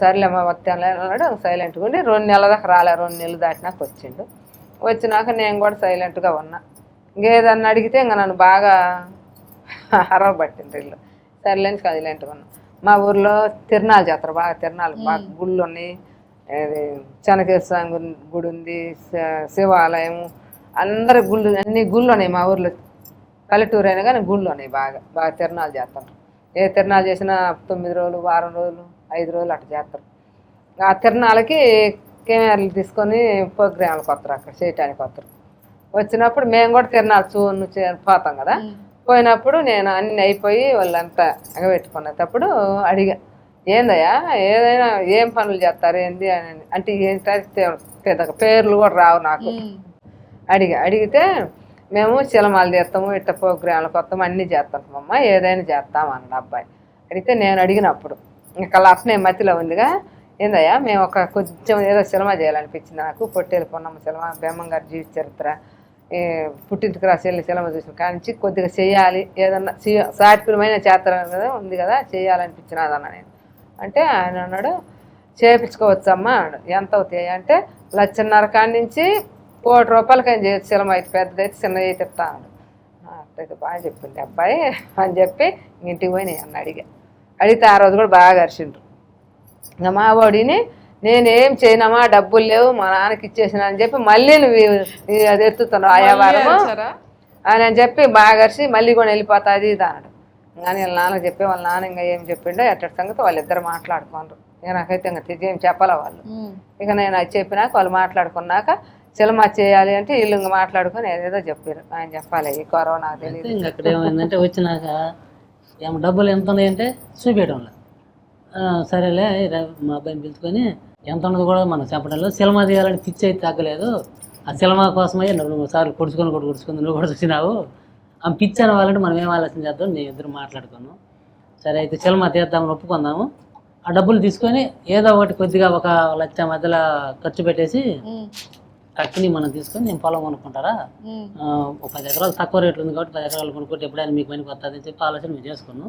సర్లేమ్మా వస్తానులే అన్నాడు. సైలెంట్గా ఉండి 2 నెలల దాకా రాలే. 2 నెలలు దాటినాక వచ్చిండు. వచ్చినాక నేను కూడా సైలెంట్గా ఉన్నా. ఇంకేదన్నా అడిగితే ఇంకా నన్ను బాగా అరవబట్టిండ్రు ఇల్లు. సైలెంట్ సైలెంట్గా ఉన్నా. మా ఊర్లో తిరణాల జాతర బాగా బాగా గుళ్ళు ఉన్నాయి. అది చెనకేశ్వర గుడి ఉంది, శివాలయం, అందరి గుళ్ళు అన్ని గుళ్ళు ఉన్నాయి మా ఊర్లో. పల్లెటూరు అయినా కానీ గుళ్ళు ఉన్నాయి బాగా తిరణాల జాతర. ఏ తిరణాలు చేసినా 9 రోజులు, వారం రోజులు, 5 రోజులు అట్లా చేస్తారు. ఆ తిరణాలకి కెమెరాలు తీసుకొని ప్రోగ్రాంలకు వస్తారు, అక్కడ చేయటానికి వస్తారు. వచ్చినప్పుడు మేము కూడా తిరణాలు పోతాం కదా, పోయినప్పుడు నేను అన్ని అయిపోయి వాళ్ళంతా ఎగబెట్టుకునేటప్పుడు అడిగా, ఏందయ్యా ఏదైనా ఏం పనులు చేస్తారు ఏంది అని అంటే, ఏంటంటే పేర్లు కూడా రావు నాకు. అడిగితే మేము సినిమాలు చేస్తాము, ఇట్లా ప్రోగ్రాంలకు వస్తాము, అన్నీ చేస్తామమ్మ, ఏదైనా చేస్తాం అన్నాడు అబ్బాయి. అడిగితే నేను అడిగినప్పుడు ఇంకా అట్నే మధ్యలో ఉందిగా, ఏందయ్యా మేము కొంచెం ఏదో సినిమా చేయాలనిపించింది నాకు, పొట్టేలు పొన్నమ్మ సినిమా, బేమంగారి జీవిత చరిత్ర, పుట్టింటికి రాసి వెళ్ళి సినిమా చూసిన కానీ కొద్దిగా చేయాలి, ఏదన్నా సాటిపురమైన చేస్తారు కదా ఉంది కదా, చేయాలనిపించినదన్నా నేను అంటే. ఆయన అన్నాడు చేయించుకోవచ్చమ్మా అన్నాడు. ఎంత అవుతాయి అంటే 1,50,000 కాడి నుంచి 1,00,00,000 రూపాయలకైనా చేయొచ్చు, సినిమా అయితే పెద్దదైతే చిన్నది అయితే చెప్తా అన్నాడు. అట్లయితే బాగా చెప్పింది అబ్బాయి అని చెప్పి ఇంటికి పోయి నేను అడిగితే ఆ రోజు కూడా బాగా అరిచిండ్రు. ఇంకా మా వాడిని నేనేం చేయనమ్మా, డబ్బులు లేవు మా నాన్నకి ఇచ్చేసిన అని చెప్పి మళ్ళీ నువ్వు అది ఎత్తుతున్నావు ఆయా వారము అని చెప్పి బాగా అరిచి మళ్ళీ కూడా వెళ్ళిపోతుంది ఇది అన్నాడు. కానీ వాళ్ళ నాన్నకి చెప్పి వాళ్ళ నాన్న ఇంకా ఏం చెప్పిండో ఎట్టడి సంగతి వాళ్ళిద్దరు మాట్లాడుకోండ్రు. ఇక నాకైతే ఇంకా ఏం చెప్పాలా వాళ్ళు. ఇక నేను అది చెప్పినాక వాళ్ళు మాట్లాడుకున్నాక సినిమా చేయాలి అంటే వీళ్ళు ఇంకా మాట్లాడుకొని ఏదేదో చెప్పారు. ఆయన చెప్పాలి ఈ కరోనా తెలియదు. అక్కడ ఏమైందంటే వచ్చినాక ఏమో డబ్బులు ఎంత ఉన్నాయంటే చూపించడంలో, సరేలే మా అబ్బాయిని పిలుచుకొని ఎంత ఉన్నది కూడా మనం చెప్పడంలో, సినిమా తీయాలని పిచ్చి అయితే తగ్గలేదు, ఆ సినిమా కోసమే 2-3 సార్లు కొడుచుకొని నువ్వు కూడా చూసినావు, ఆ పిచ్చి అనే వాళ్ళంటే మనం ఏం ఆలోచన చేద్దాం, నేను ఇద్దరు మాట్లాడుకున్నాం. సరే అయితే సినిమా తీద్దామని ఒప్పుకుందాము, ఆ డబ్బులు తీసుకొని ఏదో ఒకటి కొద్దిగా 1,00,000 మధ్యలో ఖర్చు పెట్టేసి కట్టిని మనం తీసుకొని నేను పొలం కొనుక్కుంటారా, ఒక 10 ఎకరాలు తక్కువ రేట్లు ఉంది కాబట్టి 10 ఎకరాలు కొనుక్కుంటే ఎప్పుడైనా మీకు పనికి వస్తుంది అని చెప్పి ఆలోచన మేము చేసుకున్నాం.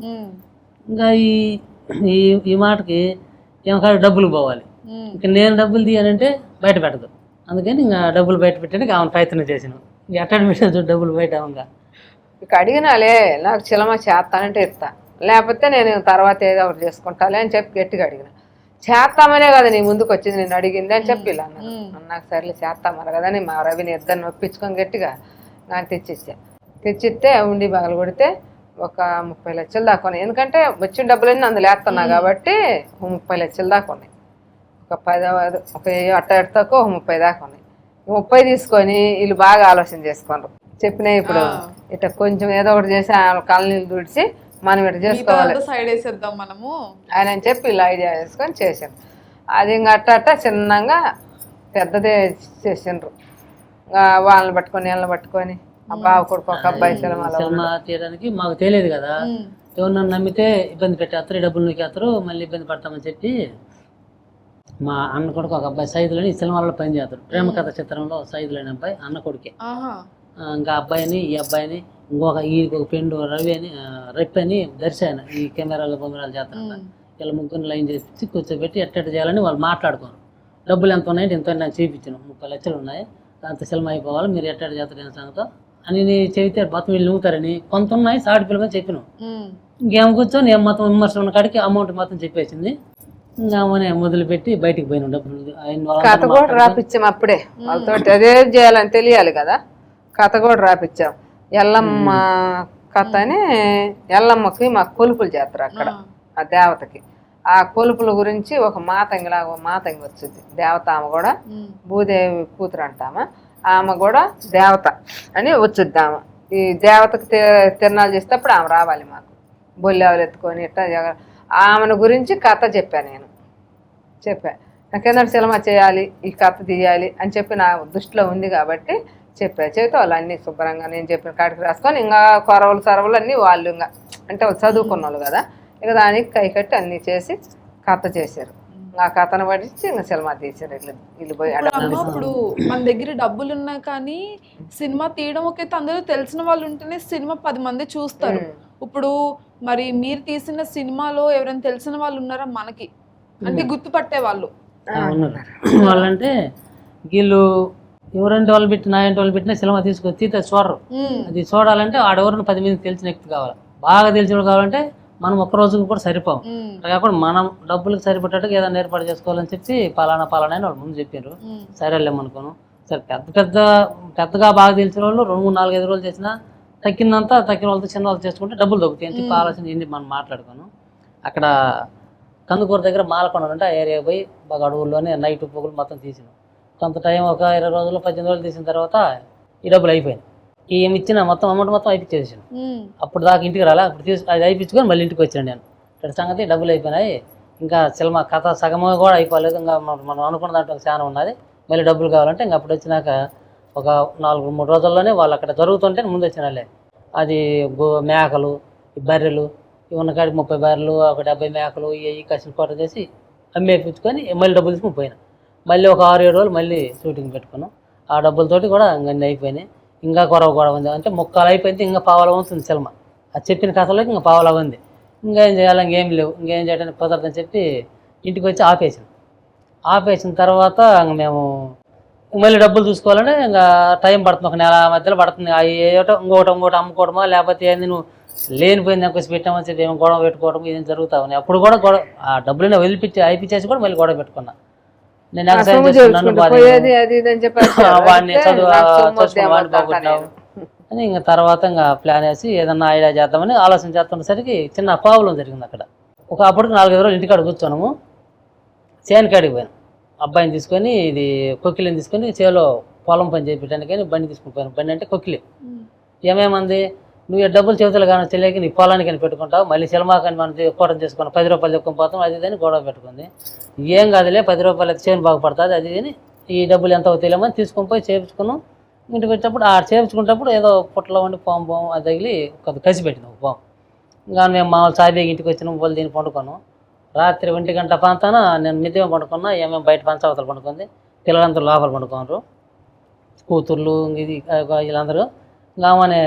ఇంకా ఈ ఈ మాటకి ఏమో డబ్బులు పోవాలి, ఇంకా నేను డబ్బులు తీయాలంటే బయట పెట్టదు, అందుకని ఇంకా డబ్బులు బయట పెట్టడానికి ఆమెను ప్రయత్నం చేసినాం. ఇంకా అటెండ్ డబ్బులు బయట ఇంకా ఇక అడిగినాలే, నాకు చిలమ చేస్తానంటే ఇస్తా, లేకపోతే నేను తర్వాత ఏదో ఒకటి చేసుకుంటాలే అని చెప్పి గట్టిగా అడిగిన. చేస్తామనే కదా నీ ముందుకు వచ్చింది, నేను అడిగింది అని చెప్పి ఇలా అన్నారు. నాకు సర్లే చేస్తామన్నారు కదా అని మా రవిని ఇద్దరిని ఒప్పించుకొని గట్టిగా నాకు తెచ్చిస్తే ఉండి పగలు కొడితే ఒక 30 లక్షలు దాకా ఉన్నాయి. ఎందుకంటే వచ్చిన డబ్బులన్నీ అందులో వేస్తున్నా కాబట్టి 30 లక్షలు దాకా ఉన్నాయి. ఒక 10 ఒక అట్టకు 30 దాకా ఉన్నాయి. 30 తీసుకొని వీళ్ళు బాగా ఆలోచన చేసుకోండి. చెప్పినా ఇప్పుడు ఇట్లా కొంచెం ఏదో ఒకటి చేసి కాలనీలు తుడిచి మనం ఇట్లా చేసుకోవాలి సైడ్ వేసేద్దాం మనము ఆయన అని చెప్పి ఇలా ఐడియా చేసుకొని చేశాను. అది ఇంకా అట్ట చిన్నగా పెద్దదే చేసిండ్రు. వాళ్ళని పట్టుకొని వీళ్ళని పట్టుకొని ఆ బావ కొడుకు ఒక అబ్బాయి సినిమా తీయడానికి మాకు తెలియదు కదా, ఎవరినన్నా నమ్మితే ఇబ్బంది పెట్టేస్తారు, డబ్బులు నూకేస్తారు, మళ్ళీ ఇబ్బంది పడతామని చెప్పి మా అన్న కొడుకు ఒక అబ్బాయి సైదులని సినిమాలలో పని చేస్తాడు. ప్రేమ కథ చిత్రంలో సైదులని అబ్బాయి అన్న కొడుకే. ఇంకా అబ్బాయిని ఈ అబ్బాయిని ఇంకొక పెండు రవి అని రెప్పి అని దర్శాను ఈ కెమెరాలు బొమ్మరాలు చేస్తాను. ఇలా ముగ్గురిని లైన్ చేసి కూర్చోబెట్టి ఎట్ట చేయాలని వాళ్ళు మాట్లాడుకోరు. డబ్బులు ఎంత ఉన్నాయంటే ఎంత నాకు చూపించాను, 30 లక్షలు ఉన్నాయి, దాంతో సినిమా అయిపోవాలి, మీరు ఎట్ట చేస్తారు సంగతో అని చెబితే మొత్తం వీళ్ళు నవ్వుతారని కొంత ఉన్నాయి సాటి పిల్లగా చెప్పినాం. ఇంకేం కూర్చొని ఏం మొత్తం విమర్శలు ఉన్న కాడికి అమౌంట్ మొత్తం చెప్పేసింది. ఇంకా మొదలుపెట్టి బయటికి పోయినాం. డబ్బులు కథ కూడా రాపిచ్చాం అప్పుడే వాళ్ళతో, అదే చేయాలని తెలియాలి కదా. కథ కూడా రాపిచ్చాం. ఎల్లమ్మ కథ అని, ఎల్లమ్మకి మాకు కొలుపులు చేస్తారు అక్కడ ఆ దేవతకి. ఆ కొలుపుల గురించి ఒక మాతంగిలాగా మాతంగి వచ్చింది దేవత. ఆమె కూడా భూదేవి కూతురు అంటామా, ఆమె కూడా దేవత అని వచ్చుద్ది. ఆమె ఈ దేవతకి తిరణాలు చేసేటప్పుడు ఆమె రావాలి మాకు, బొల్లేవలు ఎత్తుకొని ఇట్లా. ఆమెను గురించి కథ చెప్పాను నేను. నాకేందంటే సినిమా చేయాలి, ఈ కథ తీయాలి అని చెప్పి నా దృష్టిలో ఉంది కాబట్టి చెప్తే వాళ్ళు అన్నీ శుభ్రంగా నేను చెప్పిన కాడికి రాసుకొని ఇంకా కొరవలు సరవలు అన్నీ వాళ్ళు ఇంకా అంటే వాళ్ళు చదువుకున్న వాళ్ళు కదా, ఇక దానికి కై కట్టి అన్నీ చేసి కథ చేశారు. ఆ కథను పట్టించి ఇంకా సినిమా తీశారు. ఇట్లా వీళ్ళు పోయి ఇప్పుడు మన దగ్గర డబ్బులు ఉన్నా కానీ సినిమా తీయడం ఒకైతే అందరూ తెలిసిన వాళ్ళు ఉంటేనే సినిమా 10 మంది చూస్తారు. ఇప్పుడు మరి మీరు తీసిన సినిమాలో ఎవరైనా తెలిసిన వాళ్ళు ఉన్నారా మనకి, అంటే గుర్తుపట్టే వాళ్ళు? వాళ్ళంటే వీళ్ళు ఎవరంటే వాళ్ళు పెట్టిన నా ఇంటి వాళ్ళు పెట్టినా సినిమా తీసుకొచ్చి చూడరు. అది చూడాలంటే ఆడెవరిని 10 మంది తెలిసిన వ్యక్తి కావాలి, బాగా తెలిసిన కావాలంటే మనం ఒక్క రోజుకు కూడా సరిపోం. కాకుండా మనం డబ్బులకు సరిపడేట్టుగా ఏదైనా ఏర్పాటు చేసుకోవాలని చెప్పి పలానా అని వాళ్ళు ముందు చెప్పారు. సరేలేమనుకోను. సరే పెద్దగా బాగా తెలిసిన వాళ్ళు 2, 3, 4, 5 రోజులు చేసినా తగ్గిన వాళ్ళతో చిన్న వాళ్ళు చేసుకుంటే డబ్బులు తగ్గుతాయి అని చెప్పి ఆలోచన ఏంటి మనం మాట్లాడుకోను. అక్కడ కందుకూరు దగ్గర మాలకొండ అంటే ఆ ఏరియా పోయి బాగా అడవుల్లోనే నైట్ పొగులు మొత్తం తీసినాం. కొంత టైం ఒక 20 రోజులు 18 రోజులు తీసిన తర్వాత ఈ డబ్బులు అయిపోయినాయి. ఏమి ఇచ్చిన మొత్తం అమౌంట్ మొత్తం అయిపించేసాను. అప్పుడు దాకా ఇంటికి రాలే, అప్పుడు అది అయిపించుకొని మళ్ళీ ఇంటికి వచ్చాను నేను. ఇక్కడ సంగతి డబ్బులు అయిపోయినాయి, ఇంకా సినిమా కథ సగం కూడా అయిపోలేదు, ఇంకా మనం అనుకున్న దాంట్లో చాలా ఉన్నది, మళ్ళీ డబ్బులు కావాలంటే ఇంకా అప్పుడు వచ్చినాక ఒక 4-3 రోజుల్లోనే వాళ్ళు అక్కడ జరుగుతుంటే ముందు వచ్చినాలే. అది మేకలు, బర్రెలు ఇవి ఉన్న కాడికి 30 బర్రెలు, ఒక 70 మేకలు ఇవి కసిన కోట చేసి అమ్మేపించుకొని మళ్ళీ డబ్బులు తీసుకుని పోయినా. మళ్ళీ ఒక 6-7 రోజులు మళ్ళీ షూటింగ్ పెట్టుకున్నాం. ఆ డబ్బులతోటి కూడా అన్నీ అయిపోయినాయి. ఇంకా కొరవ ఉంది, అంటే ముక్కలు అయిపోయింది, ఇంకా పావలా ఉంటుంది సినిమా. అది చెప్పిన కథలోకి ఇంకా పావలా ఉంది. ఇంకా ఏం చేయాలి, ఇంకేం లేవు, ఇంకేం చేయడానికి కుదరదని చెప్పి ఇంటికి వచ్చి ఆపేసిన తర్వాత ఇంక మేము మళ్ళీ డబ్బులు చూసుకోవాలంటే ఇంకా టైం పడుతుంది, ఒక నెల మధ్యలో పడుతుంది. ఏటో ఇంకోటి అమ్ముకోవడమా లేకపోతే ఏంది నువ్వు లేనిపోయింది ఎంకొచ్చి పెట్టామని చెప్పి ఏమో గొడవ పెట్టుకోవడం ఇదేం జరుగుతా ఉన్నాయి. అప్పుడు కూడా ఆ డబ్బులైనా వదిలిపెట్టి అయిపించేసి కూడా మళ్ళీ గొడవ పెట్టుకున్నా. నేను అని ఇంకా తర్వాత ఇంకా ప్లాన్ వేసి ఏదన్నా ఐడియా చేద్దామని ఆలోచన చేస్తున్నసరికి చిన్న ప్రాబ్లం జరిగింది అక్కడ. అప్పటికి 4-5 రోజులు ఇంటికాడ కూర్చోనము. చేను కాడికి పోయాను, అబ్బాయిని తీసుకొని ఇది కొక్కిలిని తీసుకొని చేలో పొలం పని చేయించడానికి బండి తీసుకుని పోయాను. బండి అంటే కొక్కిలి. ఏమేమంది, నువ్వు డబ్బులు చేతులు కానీ చెల్లేకి నీ పొలానికి అని పెట్టుకుంటావు, మళ్ళీ సినిమాకని మనం కోటం చేసుకున్నాం, 10 రూపాయలు చెప్పుకొని పోతాం, అది అని గొడవ పెట్టుకుంది. ఏం కాదులే 10 రూపాయలు అయితే చేను బాగుపడుతుంది, అది అని ఈ డబ్బులు ఎంత తెలియమని తీసుకొని పోయి చేయించుకున్నాం. ఇంటికి వచ్చేటప్పుడు ఆ చేయించుకునేటప్పుడు ఏదో పుట్టలో ఉండి పాము అది తగిలి కొద్ది కసి పెట్టినాం పాము. ఇంకా మేము మామూలు సాబేగి ఇంటికి వచ్చినాం, వాళ్ళు దీన్ని పండుకున్నాం. రాత్రి 1 గంట ప్రాంతాన నేను మిద్దె మీద పడుకున్నా, ఏమేమి బయట పంచావతలు పడుకుంది, పిల్లలందరూ లోపల పడుకోరు, కూతుర్లు ఇది వీళ్ళందరూ. ఆమెనే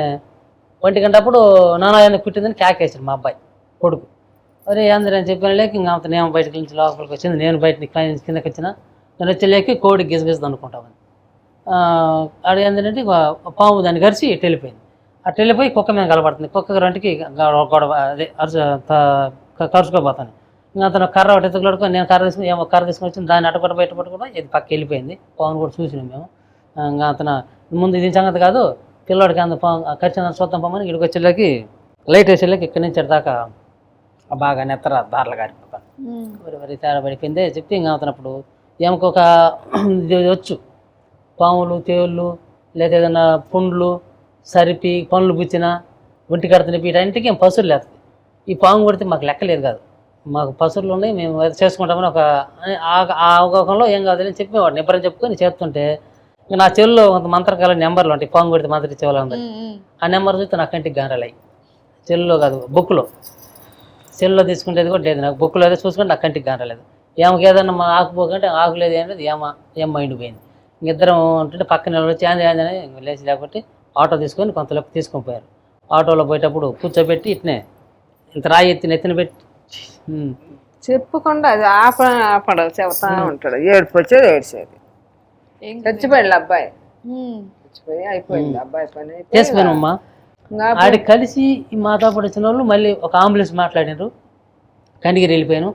1 గంట అప్పుడు నాన్న పుట్టిందని కేకేసాడు మా అబ్బాయి కొడుకు. అరే అందరూ అని చెప్పిన లేక ఇంకా నేను బయటకు నుంచి లోపలికి వచ్చింది, నేను బయట కిందకి వచ్చిన, నేను వచ్చేలేక కోడి గిజగిజది అనుకుంటామని. అది ఏంటంటే పాము దాన్ని గరిచి వెళ్ళిపోయింది. అటు వెళ్ళిపోయి కుక్క మీద కలబడుతుంది, కుక్క రెండుకి గొడవ అదే కరుచుకోపోతాను. ఇంకా అతను కర్ర ఒకటి ఎత్తుకులాడుకొని నేను కర్ర తీసుకుని వచ్చింది, దాన్ని అటుపట్టు బయట పట్టుకుంటా ఇది పక్క వెళ్ళిపోయింది. పావును కూడా చూసినాం మేము. ఇంకా అతను ముందు ఇది సంగతి కాదు, పిల్లోడికి అంత ఖర్చు చూద్దాం పోమని ఇక్కడికి వచ్చేళ్ళకి లైట్ వేసేళ్ళకి ఇక్కడి నుంచి దాకా బాగా నెత్తర దారులు కారిపోతాను. మరి తేడా పడిపోయిందే చెప్పి ఇంకా అవుతున్నప్పుడు ఏమకొక వచ్చు పాములు తేళ్ళు లేదా ఏదైనా పుండ్లు సరిపి పనులు పుచ్చిన ఒంటి కడుతున్న వీటన్నిటికీ ఏం పసురు లేదు. ఈ పాము కొడితే మాకు లెక్కలేదు కాదు, మాకు పసురులు ఉన్నాయి, మేము చేసుకుంటామని ఒక అవగాహనలో ఏం కాదని చెప్పి వాడు నిబ్బరం చెప్పుకొని చేస్తుంటే నా చెల్లులో కొంత మంత్రకాల నెంబర్లు ఉంటాయి, పాము కొడితే మంత్రి ఇచ్చేవాళ్ళు ఉంది. ఆ నెంబర్ చూస్తే నా కంటికి గానరాయి, చెల్లులో కాదు బుక్లో, సెల్లో తీసుకుంటేది కూడా లేదు, నాకు బుక్లో అయితే చూసుకుంటే నా కంటికి గానరాలేదు. ఏమకి ఏదన్నా మా ఆకుపోకంటే ఆకు లేదు ఏం లేదు, ఏం మైండ్ పోయింది. ఇంకిద్దరం ఉంటుంటే పక్కన వచ్చి ఏందని లేచి లేకపోతే ఆటో తీసుకొని కొంతలోపు తీసుకొని పోయారు. ఆటోలో పోయేటప్పుడు కూర్చోబెట్టి ఇట్నే ఇంత రాయి ఎత్తిన పెట్టి చెప్పకుండా అది ఆపడవు చెబుతా ఉంటాడు, ఏడుపు వచ్చేది ఏడ్చేది. చచ్చిపోయాడు అబ్బాయి, చచ్చిపోయి అయిపోయింది అబ్బాయి పని చేసిపోయానమ్మా. ఆడికి కలిసి ఈ మాతాపడి వచ్చిన వాళ్ళు మళ్ళీ ఒక అంబులెన్స్ మాట్లాడినారు, కనిగిరి వెళ్ళిపోయాను,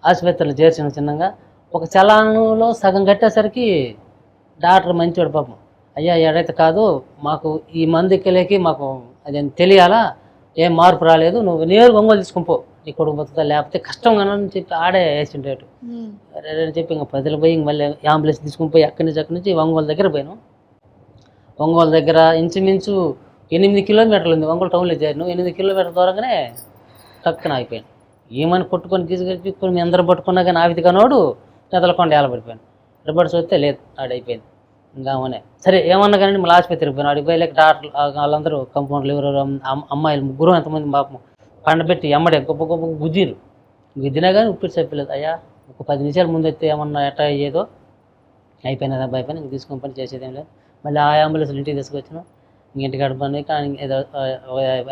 ఆసుపత్రిలో చేర్చిన చిన్నగా. ఒక చలానంలో సగం కట్టేసరికి డాక్టర్ మంచివాడు పాపం, అయ్యా ఎడైతే కాదు మాకు ఈ మందు ఎక్కలేకి మాకు అది తెలియాలా, ఏం మార్పు రాలేదు, నువ్వు నేరుగా ఒంగోలు తీసుకునిపో, నీ కొడుకు బతుకుతా లేకపోతే కష్టంగా అని చెప్పి ఆడే వేసిండేటు అని చెప్పి ఇంకా 10 పోయి ఇంక మళ్ళీ అంబులెన్స్ తీసుకుని పోయి అక్కడి నుంచి ఒంగోలు దగ్గర పోయాను. ఒంగోలు దగ్గర ఇంచుమించు 8 కిలోమీటర్లు ఉంది, ఒంగోలు టౌన్లో చేరిను. 8 కిలోమీటర్ల దూరంగానే టక్కున అయిపోయాను. ఏమని కొట్టుకొని గీసుకొని మీ అందరూ పట్టుకున్నా కానీ ఆవిది కానోడు నెదలకొండ ఏలబడిపోయాను. రిపోర్ట్స్ వస్తే లేదు ఆడైపోయింది. ఇంకా అవునే సరే ఏమన్నా కానీ మళ్ళీ ఆసుపత్రికి పోయినా, ఆడికి పోయలేక డాక్టర్లు వాళ్ళందరూ కంపౌండ్లు ఎవరు అమ్మాయిలు 3 ఎంతమంది పాపం పండబెట్టి ఎమ్మడే గొప్ప గొప్ప గుద్దినా కానీ ఉప్పిరి చెప్పలేదు. అయ్యా ఒక 10 నిమిషాల ముందు అయితే ఏమన్నా ఎట్టా అయ్యేదో అయిపోయినది అబ్బాయి పని, ఇంక తీసుకొని పని చేసేది ఏం లేదు. మళ్ళీ ఆ అంబులెన్స్లు ఇంటికి తీసుకొచ్చాను, ఇంటికాడ పని కానీ ఏదో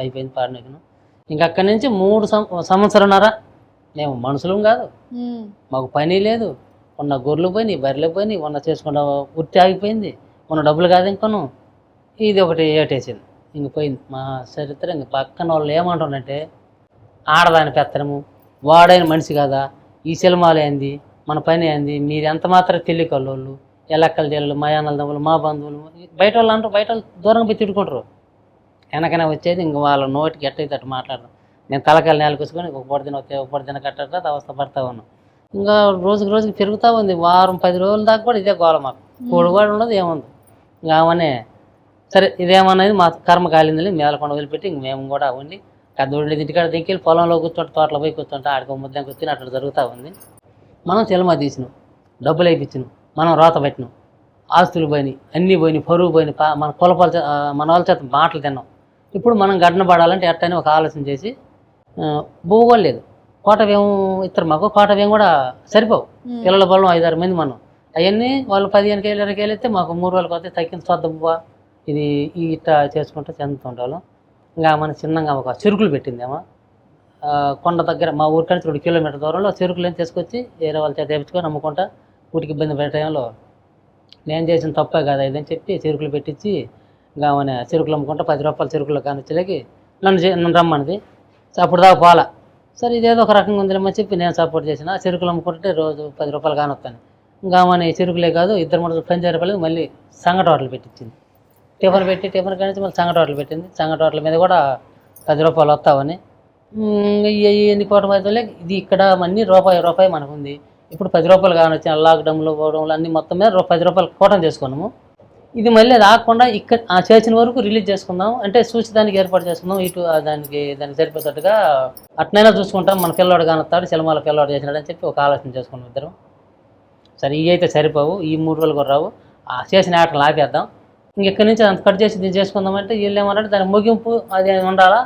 అయిపోయింది పాడినాను. ఇంక అక్కడి నుంచి 3 సంవత్సరాలన్నర మేము మనుషులం కాదు, మాకు పని లేదు, ఉన్న గొర్రెలు పోయినాయి, బర్రెలు పోయినాయి, ఉన్న చేసుకున్న ఉత్తి ఆగిపోయింది, ఉన్న డబ్బులు కాదు ఇంకొను, ఇది ఒకటి ఏటేసింది ఇంక పోయింది మా చరిత్ర. ఇంక పక్కన వాళ్ళు ఏమంటారంటే ఆడదాని పెత్తనము, వాడైన మనిషి కదా, ఈ సినిమాలు ఏంది, మన పని ఏంది, మీరు ఎంత మాత్రం తెలియకల్లోళ్ళు, ఎలక్కల జల్లు, మా అన్నల మా బంధువులు, బయట వాళ్ళు అంటారు, బయట వాళ్ళు దూరంగా పోయి తిట్టుకుంటారు. వెనకనే వచ్చేది ఇంక వాళ్ళ నోటికి ఎట్టయితే అట్టు మాట్లాడరు. నేను తలకాయలు నేలకొసుకొని ఒక పొడి దిన కట్టట అవస్థ పడతా ఉన్నాను. ఇంకా రోజుకి పెరుగుతూ ఉంది, వారం 10 రోజుల దాకా కూడా ఇదే గోల, మాకు కూడుగాడు ఉండదు ఏముంది. ఇంకా అవనే సరే ఇదేమన్నది మా కర్మ కాలిందని మేలకొండ వదిలిపెట్టి ఇంక మేము కూడా ఉండి పెద్దోళ్ళు ఇంటికాడ దిక్కి పొలంలో కూర్చుంటే తోటలో పోయి కూర్చుంటే ఆడికి ముద్దంకి వచ్చి అట్లా జరుగుతూ ఉంది. మనం సినిమా తీసినాం, డబ్బులు వేయించినాం, మనం రోత పెట్టినాం, ఆస్తులు పోయినాయి, అన్నీ పోయినాయి, పరువు పోయినాయి, మన మన వాళ్ళ చేత మాటలు తిన్నాం. ఇప్పుడు మనం గడ్డన పడాలంటే ఎట్టని ఒక ఆలోచన చేసి భూగోలు లేదు, కోట వ్యయం ఇస్తారు మాకు, కోట వ్యయం కూడా సరిపోవు, పిల్లల బలం 5-6 మంది మనం, అవన్నీ వాళ్ళు 15 కేలు 20 కేలు అయితే మాకు 3 రోజులకు వస్తే తగ్గింది చూద్దాం ఇది ఇట్లా చేసుకుంటూ చెందుతుంటాం. ఇంకా మన చిన్నగా ఒక చెరుకులు పెట్టిందేమో కొండ దగ్గర, మా ఊరికాడ 2 కిలోమీటర్ దూరంలో చెరుకులు ఏం తీసుకొచ్చి వేరే వాళ్ళ చేత తెప్పించుకొని అమ్ముకుంటా ఊరికి ఇబ్బంది పడే టైంలో నేను చేసిన తప్పే కదా ఇదని చెప్పి చెరుకులు పెట్టించి ఇంకా మన చెరుకులు అమ్ముకుంటా 10 రూపాయల చెరుకులు కానిచ్చేలాకి నన్ను రమ్మన్నది. అప్పుడు దాకా పోలా, సరే ఇదేదో ఒక రకంగా ఉందిలేమని చెప్పి నేను సపోర్ట్ చేసిన. చెరుకులు అమ్ముకుంటే రోజు 10 రూపాయలు కానొస్తాను. ఇంకా మన చెరుకులే కాదు 2 మనుషులు 15 రూపాయలకి మళ్ళీ సంగటి హోటలు పెట్టించింది. టిఫన్ కానీ మళ్ళీ సంగటి హోటలు పెట్టింది. సంగటి హోటల్ మీద కూడా 10 రూపాయలు వస్తావని ఎన్ని కోట్ల మధ్యలో ఇది ఇక్కడ అన్నీ రూపాయి మనకు ఉంది. ఇప్పుడు 10 రూపాయలు కానొచ్చిన లాక్డౌన్లో పోవడంలో అన్నీ మొత్తం మీద 10 రూపాయలు కోటం చేసుకున్నాము. ఇది మళ్ళీ రాకుండా ఇక్కడ చేసిన వరకు రిలీజ్ చేసుకుందాం అంటే చూసేదానికి ఏర్పాటు చేసుకుందాం, ఇటు దానికి సరిపోయేటట్టుగా అట్నైనా చూసుకుంటాం, మన పిల్లవాడు కానొస్తాడు, సినిమాల పిల్లవాడు చేసినాడు అని చెప్పి ఒక ఆలోచన చేసుకున్నాం ఇద్దరం. సరే ఇవి అయితే సరిపోవు, ఈ 3 రోజులు కూడా రావు, చేసిన ఆటలు ఆపేద్దాం, ఇంకెక్కడి నుంచి అంత కట్ చేసి దీన్ని చేసుకుందాం అంటే వీళ్ళు ఏమన్నారంటే దాని ముగింపు అది ఉండాలా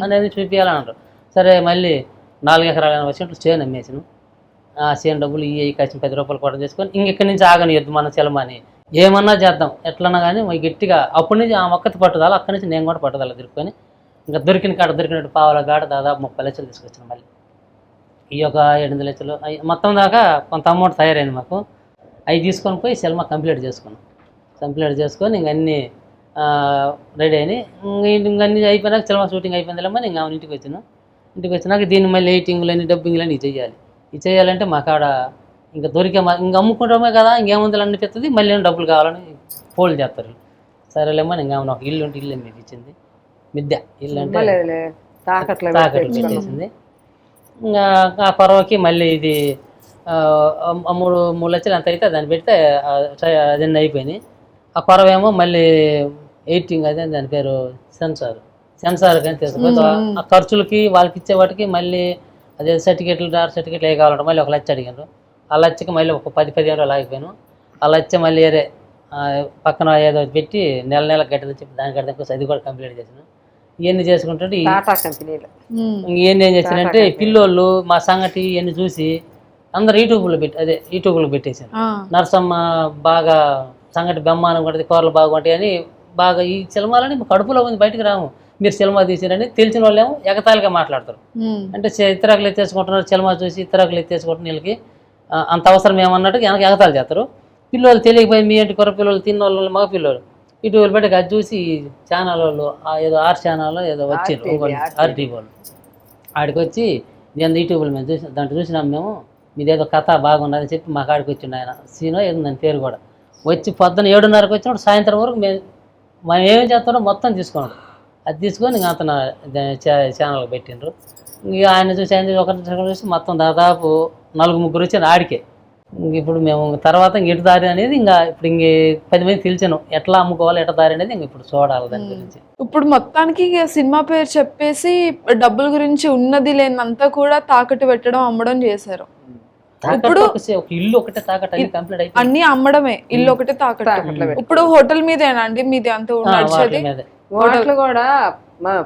అనేది చూపించాలని అంటారు. సరే మళ్ళీ 4 ఎకరాల 80 సెంట్లు చేను అమ్మేసాను. ఆ చేను డబ్బులు ఈ కాసిన 10 రూపాయలు కూడా చేసుకొని ఇంకెక్కడి నుంచి ఆగనియద్దు మన చెలమని ఏమన్నా చేద్దాం ఎట్లన్నా కానీ గట్టిగా అప్పటి నుంచి ఆ ఒక్కటి పట్టుదల, అక్కడి నుంచి నేను కూడా పట్టుదల తిరుక్కొని ఇంకా దొరికిన కాడ దొరికినట్టు పావుల కాడ దాదాపు 30 లక్షలు తీసుకొచ్చాను. మళ్ళీ ఈ ఒక 8 లక్షలు మొత్తం దాకా కొంత అమౌంట్ తయారైంది మాకు. అవి తీసుకొని పోయి సినిమా కంప్లీట్ చేసుకొని ఇంక అన్నీ రెడీ అయినాయి. ఇంకన్నీ అయిపోయినాక సినిమా షూటింగ్ అయిపోయిందిలేమని ఇంకా ఇంటికి వచ్చినాక దీన్ని మళ్ళీ ఎయిటింగ్లని డబ్బింగ్లని ఇది చేయాలంటే మా కాడ ఇంకా ఇంక అమ్ముకుంటామే కదా, ఇంకేముంది అనిపిస్తుంది. మళ్ళీ డబ్బులు కావాలని ఫోల్డ్ చేస్తారు. సరేలేమని ఇంకా ఒక ఇల్లు ఉంటే ఇల్లు మీకు ఇచ్చింది, మిద్దె ఇల్లు అంటే తాకట్లు పెట్టేసింది. ఇంకా ఆ కొరవకి మళ్ళీ ఇది 3 లక్షలు ఎంత అయితే దాన్ని పెడితే అదన్నీ అయిపోయినాయి. ఆ కొరవేమో మళ్ళీ ఎయిటింగ్ అదే దాని పేరు సెన్సార్ కానీ తీసుకుపోతే ఆ ఖర్చులకి వాళ్ళకి ఇచ్చే వాటికి మళ్ళీ అదే సర్టిఫికేట్లు ఏ కావాలంటే మళ్ళీ 1 లక్ష అడిగారు. ఆ లక్షకి మళ్ళీ ఒక 10-15 రోజులు ఆగిపోయాను. ఆ లక్ష మళ్ళీ వేరే పక్కన ఏదో పెట్టి నెల కట్టదని చెప్పి దాని కడితే అది కూడా కంప్లీట్ చేసాను. ఇవన్నీ చేసుకుంటుంటే ఇవన్నీ ఏం చేశానంటే పిల్లోళ్ళు మా సంగతి ఇవన్నీ చూసి అందరు యూట్యూబ్లో పెట్టేశాను. నరసమ్మ బాగా సంగటి బెమ్మానం కొట్టది, కూరలు బాగుంటాయి అని బాగా ఈ సినిమాలని కడుపులో ఉంది, బయటకు రాము. మీరు సినిమా తీసారని తెలిసిన వాళ్ళేమో ఎగతాళిగా మాట్లాడతారు. అంటే ఇతరాకులు ఎత్తేసుకుంటున్నారు, సినిమా చూసి ఇతరాకులు ఎత్తేసుకుంటున్న వీళ్ళకి అంత అవసరం ఏమన్నట్టు వెనక ఎగతాళి చేస్తారు. పిల్లలు తెలియకపోయి మీ ఇంటి కొర పిల్లలు తిన్నోళ్ళు మగ పిల్లలు యూట్యూబ్ పెట్టి అది చూసి ఛానల్ వాళ్ళు ఏదో ఆర్ ఛానల్ ఏదో వచ్చారు ఆర్టీవీ వాళ్ళు. ఆడికి వచ్చి నేను యూట్యూబ్లో మేము చూసి దాంట్లో చూసినాం మేము, మీదేదో కథ బాగున్నదని చెప్పి మా కాడికి వచ్చిండు ఆయన సీనో ఏదో దాని పేరు కూడా. వచ్చి పొద్దున్న 7:30కి వచ్చినప్పుడు సాయంత్రం వరకు మనం ఏమేం చేస్తారో మొత్తం తీసుకున్నాడు. అది తీసుకొని ఇంకా అతను ఛానల్కి పెట్టిండ్రు. ఇక ఆయన చూసి ఒకరి చూసి మొత్తం దాదాపు 4-3 వచ్చాను ఆడికే. ఇప్పుడు మేము తర్వాత ఇటు దారి అనేది ఇంకా ఇప్పుడు 10 మంది తెలిసాను ఎట్లా అమ్ముకోవాలి ఎట్లా దారి అనేది ఇంక ఇప్పుడు చూడాలి దాని గురించి. ఇప్పుడు మొత్తానికి సినిమా పేరు చెప్పేసి డబ్బుల గురించి ఉన్నది లేనంతా కూడా తాకట్టు పెట్టడం అమ్మడం చేశారు. ఇప్పుడు ఒక ఇల్లు ఒకటే తాకట్టు అన్ని కంప్లీట్ అయిపోయింది, అన్ని అమ్మడమే, ఇల్లు ఒకటే తాకట్టు. ఇప్పుడు హోటల్ మీదేనా అండి మీది అంత నడిచేది? హోటల్ కూడా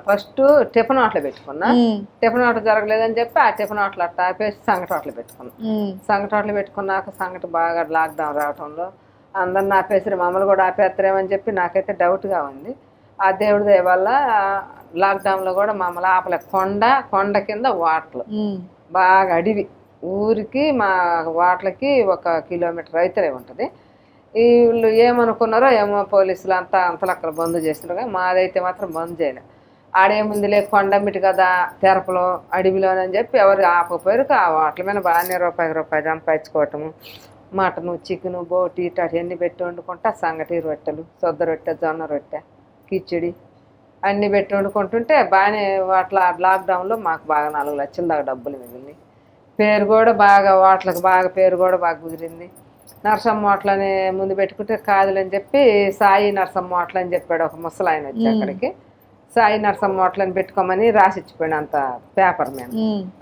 ఫస్ట్ టిఫిన్ హోటల్ పెట్టుకున్నా. టిఫిన్ హోటల్ జరగలేదని చెప్పి ఆ టిఫిన్ హోటల్ అట్లా ఆపేసి సంగటి హోటల్ పెట్టుకున్నా. సంగటి హోటల్ పెట్టుకున్నాక సంగటి బాగా లాక్డౌన్ రావడంలో అందరిని ఆపేసి మమ్మల్ని కూడా ఆపేస్తారేమని చెప్పి నాకైతే డౌట్గా ఉంది. ఆ దేవుడి దయ వల్ల లాక్డౌన్లో కూడా మమ్మల్ని ఆపలే. కొండ కింద వాటలు బాగా అడివి, ఊరికి మా వాటలకి 1 కిలోమీటర్ అయితే ఉంటుంది. వీళ్ళు ఏమనుకున్నారో ఏమో పోలీసులు అంతలో అక్కడ బంద్ చేస్తున్నారు. మాదైతే మాత్రం బంద్ చేయలే. ఆడేముందిలే కొండమిటి కదా తెరపలో అడవిలోనని చెప్పి ఎవరు ఆపకపోయారు. ఆ వాటల మీద బాగానే రూపాయి సంపాదించుకోవటము, మటను చికెను బోటి ఇవన్నీ పెట్టి వండుకుంటా. సంగటి రొట్టెలు, సొద్ద రొట్టె, జొన్న రొట్టె, కిచిడి అన్నీ పెట్టి వండుకుంటుంటే బాగానే వాటిలో లాక్డౌన్లో మాకు బాగా 4 లక్షల దాకా డబ్బులు మిగిలింది. పేరు కూడా బాగా వాటికి బాగా పేరు కూడా బాగా కుదిరింది. నరసమ్మ హోటలని ముందు పెట్టుకుంటే కాదులని చెప్పి సాయి నరసమ్మ హోటల్ అని చెప్పాడు ఒక ముసలాయన వచ్చి అక్కడికి. సాయి నరసమ్మ హోటల్ అని పెట్టుకోమని రాసిచ్చిపోయాడు అంత పేపర్ మీద.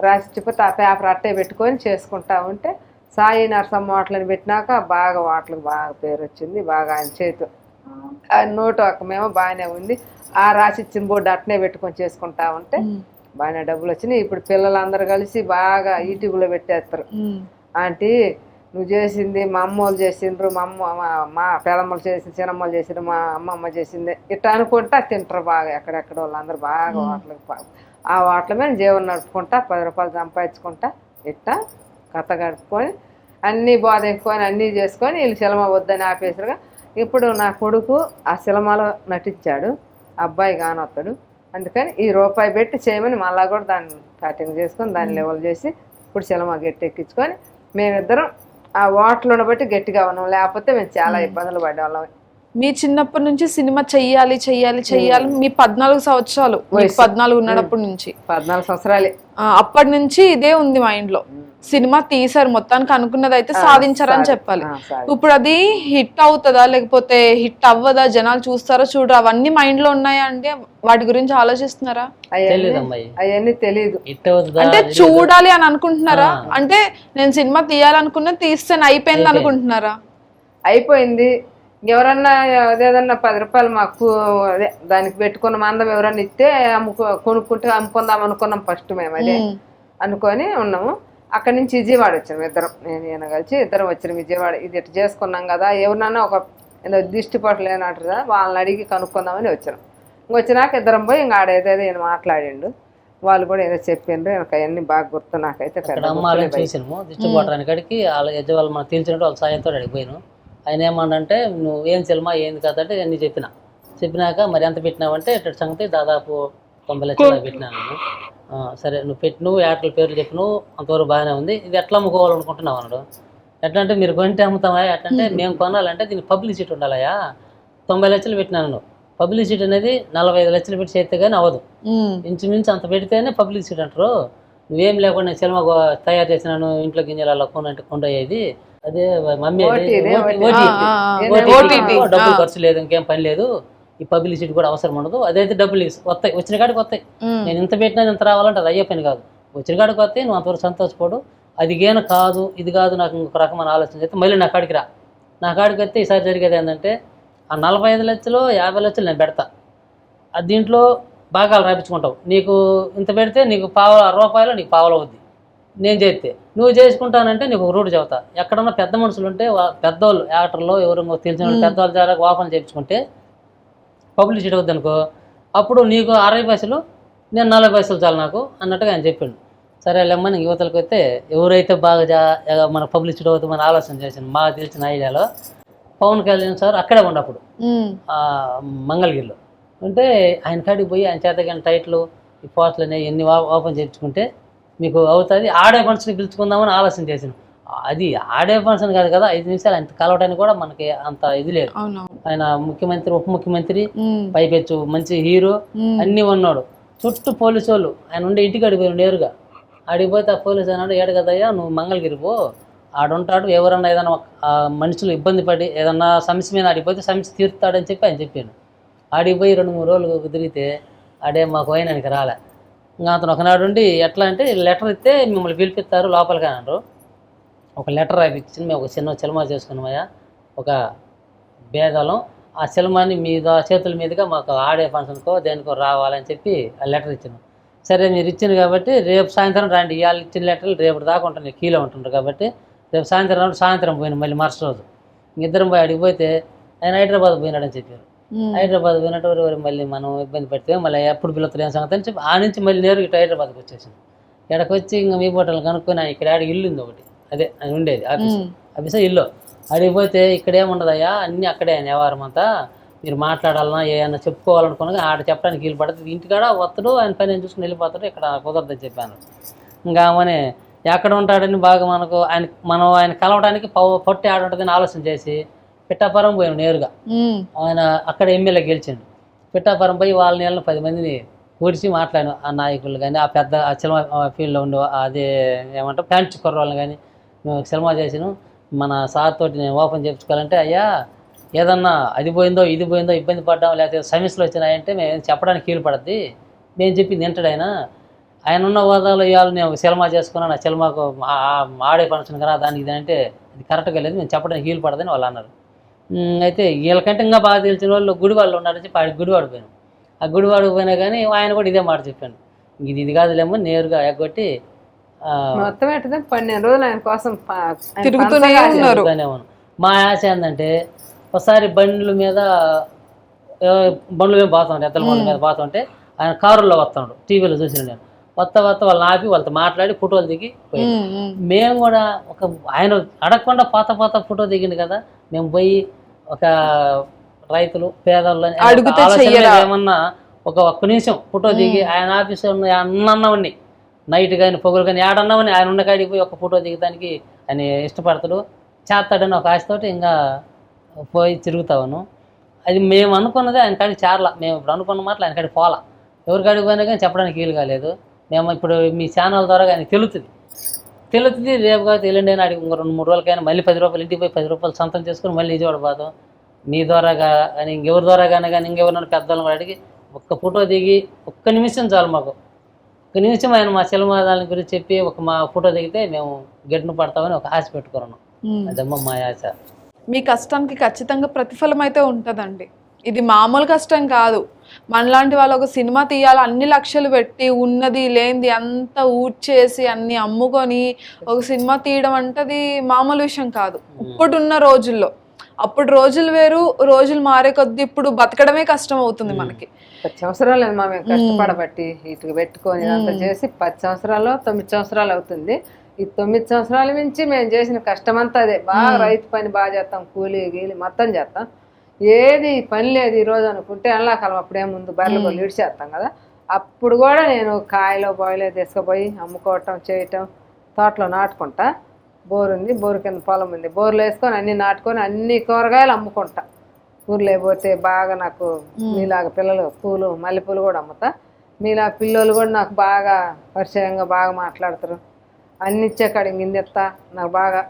రాసిచ్చిపోతే ఆ పేపర్ అట్టే పెట్టుకొని చేసుకుంటా ఉంటే సాయి నరసమ్మ హోటల్ అని పెట్టినాక బాగా వాటలకు బాగా పేరు వచ్చింది. బాగా ఆయన చేతు ఆయన నోటు ఒక్కమేమో బాగానే ఉంది. ఆ రాసిచ్చిన బోర్డు అట్నే పెట్టుకొని చేసుకుంటా ఉంటే బాగానే డబ్బులు వచ్చినాయి. ఇప్పుడు పిల్లలందరూ కలిసి బాగా యూట్యూబ్లో పెట్టేస్తారు. ఆంటీ నువ్వు చేసింది మా అమ్మోళ్ళు చేసిండ్రు, మా పెదమ్మలు చేసింది, చిన్నమ్మలు చేసిండ్రు, మా అమ్మమ్మ చేసింది ఇట్లా అనుకుంటా తింటారు బాగా. ఎక్కడెక్కడ వాళ్ళందరూ బాగా వాటలకు ఆ వాటల మీద జీవనం నడుపుకుంటా 10 రూపాయలు సంపాదించుకుంటా ఇట్టా కథ గడుపుకొని అన్నీ బోధెక్కుని అన్నీ చేసుకొని వీళ్ళు సినిమా వద్దని ఆపేసరుగా. ఇప్పుడు నా కొడుకు ఆ సినిమాలో నటించాడు, అబ్బాయి కానొస్తాడు. అందుకని ఈ రూపాయి పెట్టి చేయమని మళ్ళా కూడా దాన్ని కటింగ్ చేసుకొని దాన్ని లెవెల్ చేసి ఇప్పుడు సినిమా గట్టెక్కించుకొని మేమిద్దరం ఆ వాటర్లను బట్టి గట్టిగా ఉన్నాం. లేకపోతే మేము చాలా ఇబ్బందులు పడేవాళ్ళం. మీ చిన్నప్పటి నుంచి సినిమా చెయ్యాలి మీ 14 సంవత్సరాలు 14 ఉన్నప్పటి నుంచి 14 సంవత్సరాలే అప్పటి నుంచి ఇదే ఉంది మైండ్ లో. సినిమా తీసారు, మొత్తానికి అనుకున్నది అయితే సాధించారని చెప్పాలి. ఇప్పుడు అది హిట్ అవుతుందా లేకపోతే హిట్ అవ్వదా, జనాలు చూస్తారో చూడరా, అవన్నీ మైండ్ లో ఉన్నాయా అంటే వాటి గురించి ఆలోచిస్తున్నారా? అవన్నీ తెలియదు. అంటే చూడాలి అని అనుకుంటున్నారా? అంటే నేను సినిమా తీయాలనుకున్నా తీస్తాను అయిపోయింది అనుకుంటున్నారా? అయిపోయింది. ఎవరన్నా ఏదన్నా 10 రూపాయలు మాకు అదే దానికి పెట్టుకున్న మందం ఎవరన్నా ఇస్తే కొనుక్కుంటే అమ్ముకుందాం అనుకున్నాం ఫస్ట్ మేము. అదే అనుకొని ఉన్నాము. అక్కడి నుంచి విజయవాడ వచ్చాము ఇద్దరం, నేను ఈయన కలిసి ఇద్దరం వచ్చిన విజయవాడ. ఇది ఇట్లా చేసుకున్నాం కదా, ఎవరినన్నా ఒక ఏదో దిష్టిపోటు లేనట్టు కదా వాళ్ళని అడిగి కనుక్కుందామని వచ్చాను. వచ్చినాక ఇద్దరం పోయి ఇంకా ఆడేదేదో ఈయన మాట్లాడిండు, వాళ్ళు కూడా ఏదో చెప్పిండ్రు. నాకు అవన్నీ బాగా గుర్తు, నాకైతే పెద్ద ఇక్కడ అమ్మాలని చూసినాము దిష్టి కొట్టడానికి కాడికి వాళ్ళ యజమానులు మనకు తెలిసినట్టు వాళ్ళ సాయంతో అడిగిపోయాను. ఆయన ఏమన్నంటే నువ్వు ఏం సినిమా ఏంది కదా అంటే అన్నీ చెప్పినాక మరి ఎంత పెట్టినావంటే ఇట్ట సంగతి దాదాపు 90 లక్షలు పెట్టినాను నేను. సరే నువ్వు యాటల పేర్లు చెప్పిను, అంతవరకు బాగానే ఉంది, ఇది ఎట్లా అమ్ముకోవాలనుకుంటున్నావు అన్నాడు. ఎట్లా అంటే మీరు కొంటే అమ్ముతామా ఎట్లంటే మేము కొనాలంటే దీనికి పబ్లిసిటీ ఉండాలయా, 90 లక్షలు పెట్టినాను. పబ్లిసిటీ అనేది 45 లక్షలు పెట్టి చేస్తే కానీ అవ్వదు, ఇంచుమించు అంత పెడితేనే పబ్లిసిటీ అంటారు. నువ్వేం లేకుండా నేను సినిమా తయారు చేసినాను, ఇంట్లో గింజలు కొనంటే కొండయ్యేది, అదే మమ్మీ డబ్బులు ఖర్చు లేదు, ఇంకేం పని లేదు, ఈ పబ్లిసిటీ కూడా అవసరం ఉండదు, అదైతే డబ్బులు వస్తాయి, వచ్చిన కాడికి వస్తాయి. నేను ఇంత పెట్టినా ఇంత రావాలంటే అది అయ్యే పని కాదు, వచ్చిన కాడికి వస్తాయి, నువ్వు అంతవరకు సంతోషపడు. అది గేన కాదు ఇది కాదు నాకు ఇంకొక రకమైన ఆలోచన చేస్తే మళ్ళీ నా కాడికి రా. నా కాడికి వస్తే ఈసారి జరిగేది ఏంటంటే ఆ 45 లక్షలు 50 లక్షలు నేను పెడతా, అది దీంట్లో భాగాలు రాయించుకుంటావు, నీకు ఇంత పెడితే నీకు రూపాయలు నీకు పావలు అవుద్ది, నేను చేస్తే నువ్వు చేసుకుంటానంటే నీకు ఒక రూట్ చెబుతా. ఎక్కడన్నా పెద్ద మనుషులు ఉంటే పెద్దవాళ్ళు యాక్టర్లో ఎవరు తెలిసిన పెద్దవాళ్ళ ద్వారా ఓపెన్ చేయించుకుంటే పబ్లిసిటీ అవుద్ది అనుకో, అప్పుడు నీకు 60 పైసలు నేను 40 పైసలు చాలు నాకు అన్నట్టుగా ఆయన చెప్పిండు. సరే లెమ్మని యువతలకు వస్తే ఎవరైతే బాగా మన పబ్లిసిటీ అవుతుంది మన ఆలోచన చేసింది మాకు తెలిసిన ఐడియాలో పవన్ కళ్యాణ్ సార్ అక్కడే ఉండప్పుడు మంగళగిరిలో అంటే ఆయన కాడికి పోయి ఆయన చేతగాని టైట్లు ఈ పోస్టులు అనేవి ఎన్ని ఓపెన్ చేయించుకుంటే మీకు అవుతుంది, ఆడే ఫంక్షన్ పిలుచుకుందామని ఆలోచన చేసాను. అది ఆడే ఫంక్షన్ కాదు కదా, 5 నిమిషాలు ఆయన కలవడానికి కూడా మనకి అంత ఇది లేదు. ఆయన ముఖ్యమంత్రి ఉప ముఖ్యమంత్రి పైపెచ్చు మంచి హీరో అన్నీ ఉన్నాడు, చుట్టూ పోలీసు వాళ్ళు, ఆయన ఉండే ఇంటికి అడిగిపోయాడు నేరుగా. అడిగిపోతే ఆ పోలీసు అన్నాడు ఏడు కదయ్యా నువ్వు మంగళగిరి పో, ఆడుంటాడు, ఎవరన్నా ఏదైనా మనుషులు ఇబ్బంది పడి ఏదన్నా సమస్య మీద ఆడిపోతే సమస్య తీరుతాడని చెప్పి ఆయన చెప్పాను. ఆడిపోయి 2-3 రోజులు తిరిగితే ఆడే మాకు ఆయనకి రాలే. ఇంకా అతను ఒకనాడు ఉండి ఎట్లా అంటే లెటర్ ఇస్తే మిమ్మల్ని పిలిపిస్తారు లోపలికి అన్నారు. ఒక లెటర్ రాయించి మేము ఒక చిన్న సినిమా చేసుకున్నామయ్యా, ఒక భేదాలం, ఆ సినిమాని మీద చేతుల మీదుగా మాకు ఆడే ఫంక్షన్కో దేనికో రావాలని చెప్పి ఆ లెటర్ ఇచ్చాను. సరే మీరు ఇచ్చింది కాబట్టి రేపు సాయంత్రం రండి, ఇవాళ ఇచ్చిన లెటర్లు రేపు దాకా ఉంటుంది కీలో ఉంటుండ్రు కాబట్టి రేపు సాయంత్రం పోయినా మళ్ళీ మరుసటి రోజు ఇద్దరం పోయి అడిగిపోతే ఆయన హైదరాబాద్ పోయినాడని చెప్పారు. హైదరాబాద్ పోయినట్టు మళ్ళీ మనం ఇబ్బంది పెడితే మళ్ళీ ఎప్పుడు పిల్లలు ఏం సంగతి అని చెప్పి ఆ నుంచి మళ్ళీ నేరుగా ఇటు హైదరాబాద్కి వచ్చేసాను. ఇక్కడికి వచ్చి ఇంకా మీ బోటలు కనుక్కొని ఇక్కడ ఆడికి ఇల్లు ఉంది ఒకటి, అదే ఆయన ఉండేది ఆఫీస్ ఇల్లు. అడిగిపోతే ఇక్కడ ఏముండదయ్యా అన్నీ అక్కడే ఆయన వ్యవహారం అంతా, మీరు మాట్లాడాలన్నా ఏమన్నా చెప్పుకోవాలనుకున్నా ఆడ చెప్పడానికి వీలు పడుతుంది, ఇంటికాడ వస్తాడు ఆయన పని నేను చూసుకుని వెళ్ళిపోతాడు, ఇక్కడ కుదరదని చెప్పాను. ఇంకా ఆమెనే ఎక్కడ ఉంటాడని బాగా మనం ఆయన కలవడానికి పొట్టి ఆడ ఉంటుందని ఆలోచన చేసి పిఠాపురం పోయాను నేరుగా. ఆయన అక్కడ ఎమ్మెల్యే గెలిచిండు. పిఠాపురం పోయి వాళ్ళ నెలను 10 మందిని కూర్చి మాట్లాడాను, ఆ నాయకులు కానీ ఆ పెద్ద ఆ సినిమా ఫీల్డ్లో ఉండే అదే ఏమంటారు ఫ్యాన్స్ కుర్రవాళ్ళని కానీ మేము సినిమా చేసాను. మన సార్ తోటి నేను ఓపెన్ చేయించుకోవాలంటే అయ్యా ఏదన్నా అది పోయిందో ఇది పోయిందో ఇబ్బంది పడ్డాం లేకపోతే సమస్యలు వచ్చినాయంటే మేము చెప్పడానికి కీలు పడుద్ది, నేను చెప్పింది వింటాడు ఆయన ఉన్న హోదాలో ఇవాళ నేను ఒక సినిమా చేసుకున్నాను, ఆ సినిమాకు ఆడే ఫంక్షన్ కదా దానికి ఇది అంటే అది కరెక్ట్గా లేదు, మేము చెప్పడానికి కీలు పడదని వాళ్ళు అన్నారు. అయితే వీళ్ళకంటే ఇంకా బాగా తెలిసిన వాళ్ళు గుడివాళ్ళు ఉన్నారని చెప్పి ఆడికి గుడివాడు పోయాను. ఆ గుడివాడికి పోయినా కానీ ఆయన కూడా ఇదే మాట చెప్పాను, ఇది కాదులేమో నేరుగా ఎగ్గొట్టి మొత్తం 12 రోజులు ఆయన కోసం తిరుగుతూనే ఉన్నారు. మా ఆశ ఏంటంటే ఒకసారి బండ్ల మీద పోతుంటే ఎద్దల బండ్ల మీద పోతుంటే ఆయన కారులో వస్తాడు, టీవీలో చూసిన నేను వస్తా వాళ్ళని ఆపి వాళ్ళతో మాట్లాడి ఫోటోలు దిగి పోయి మేము కూడా ఒక ఆయన అడగకుండా పోత ఫోటో దిగింది కదా, మేము పోయి ఒక రైతులు పేదలు ఏమన్నా ఒక్క నిమిషం ఫోటో దిగి ఆయన ఆఫీసు అన్నవన్నీ నైట్ కానీ పొగలు కానీ ఏడన్నామని ఆయన ఉన్న కాడికి పోయి ఒక ఫోటో దిగడానికి ఆయన ఇష్టపడతాడు చేస్తాడని ఒక ఆశతోటి ఇంకా పోయి తిరుగుతాను. అది మేము అనుకున్నదే ఆయన కాడికి చేరలా, మేము ఇప్పుడు అనుకున్న మాటలు ఆయన కాడికి పోలా, ఎవరి కాడికి పోయినా కానీ చెప్పడానికి వీలు కాలేదు. మేము ఇప్పుడు మీ ఛానల్ ద్వారా ఆయనకి తెలుస్తుంది రేపు కాదు ఎల్లుండి అయినా అడిగి ఇంకో 2-3 రోజులకైనా మళ్ళీ 10 రూపాయలు ఇంటికి పోయి 10 రూపాయలు సొంతం చేసుకుని మళ్ళీ నిజవాడ పోతాం. మీ ద్వారా కానీ ఇంకెవరి ద్వారా కానీ ఇంకెవరినైనా పెద్దవాళ్ళని కూడా అడిగి ఒక్క ఫోటో దిగి ఒక్క నిమిషం చాలు మాకు, ఒక్క నిమిషం ఆయన మా సినిమాదాల గురించి చెప్పి మా ఫోటో దిగితే మేము గెట్టును పడతామని ఒక ఆశ పెట్టుకున్నాం. అదమ్మా మా ఆశ. మీ కష్టానికి ఖచ్చితంగా ప్రతిఫలం అయితే ఉంటుందండి. ఇది మామూలు కష్టం కాదు. మనలాంటి వాళ్ళు ఒక సినిమా తీయాలి, అన్ని లక్షలు పెట్టి ఉన్నది లేనిది అంతా ఊడ్చేసి అన్ని అమ్ముకొని ఒక సినిమా తీయడం అంటే అది మామూలు విషయం కాదు ఇప్పుడున్న రోజుల్లో. అప్పుడు రోజులు వేరు, రోజులు మారే కొద్దీ ఇప్పుడు బతకడమే కష్టం అవుతుంది మనకి. 10 సంవత్సరాలు మా మేము కష్టపడబట్టి ఇటు పెట్టుకొని ఇదంతా చేసి 10 సంవత్సరాలు 9 సంవత్సరాలు అవుతుంది. ఈ 9 సంవత్సరాల నుంచి మేము చేసిన కష్టం అంతా అదే. బాగా రైతు పని బాగా చేస్తాం, కూలి గీలి మొత్తం చేస్తాం. ఏది పని లేదు ఈరోజు అనుకుంటే ఎండాకాలం అప్పుడే ముందు బర్రెలు కూడా ఇడిచేస్తాం కదా, అప్పుడు కూడా నేను కాయలో బాయిలో తీసుకుపోయి అమ్ముకోవటం చేయటం, తోటలో నాటుకుంటా. బోరు ఉంది, బోరు కింద పొలం ఉంది, బోర్లు వేసుకొని అన్ని నాటుకొని అన్ని కూరగాయలు అమ్ముకుంటా. ఊర్లో పోతే బాగా నాకు మీలాగా పిల్లలు పూలు మల్లెపూలు కూడా అమ్ముతా. మీలా పిల్లలు కూడా నాకు బాగా పరిచయంగా బాగా మాట్లాడతారు. అన్ని ఇచ్చే కాడికి ఇందెత్తా నాకు బాగా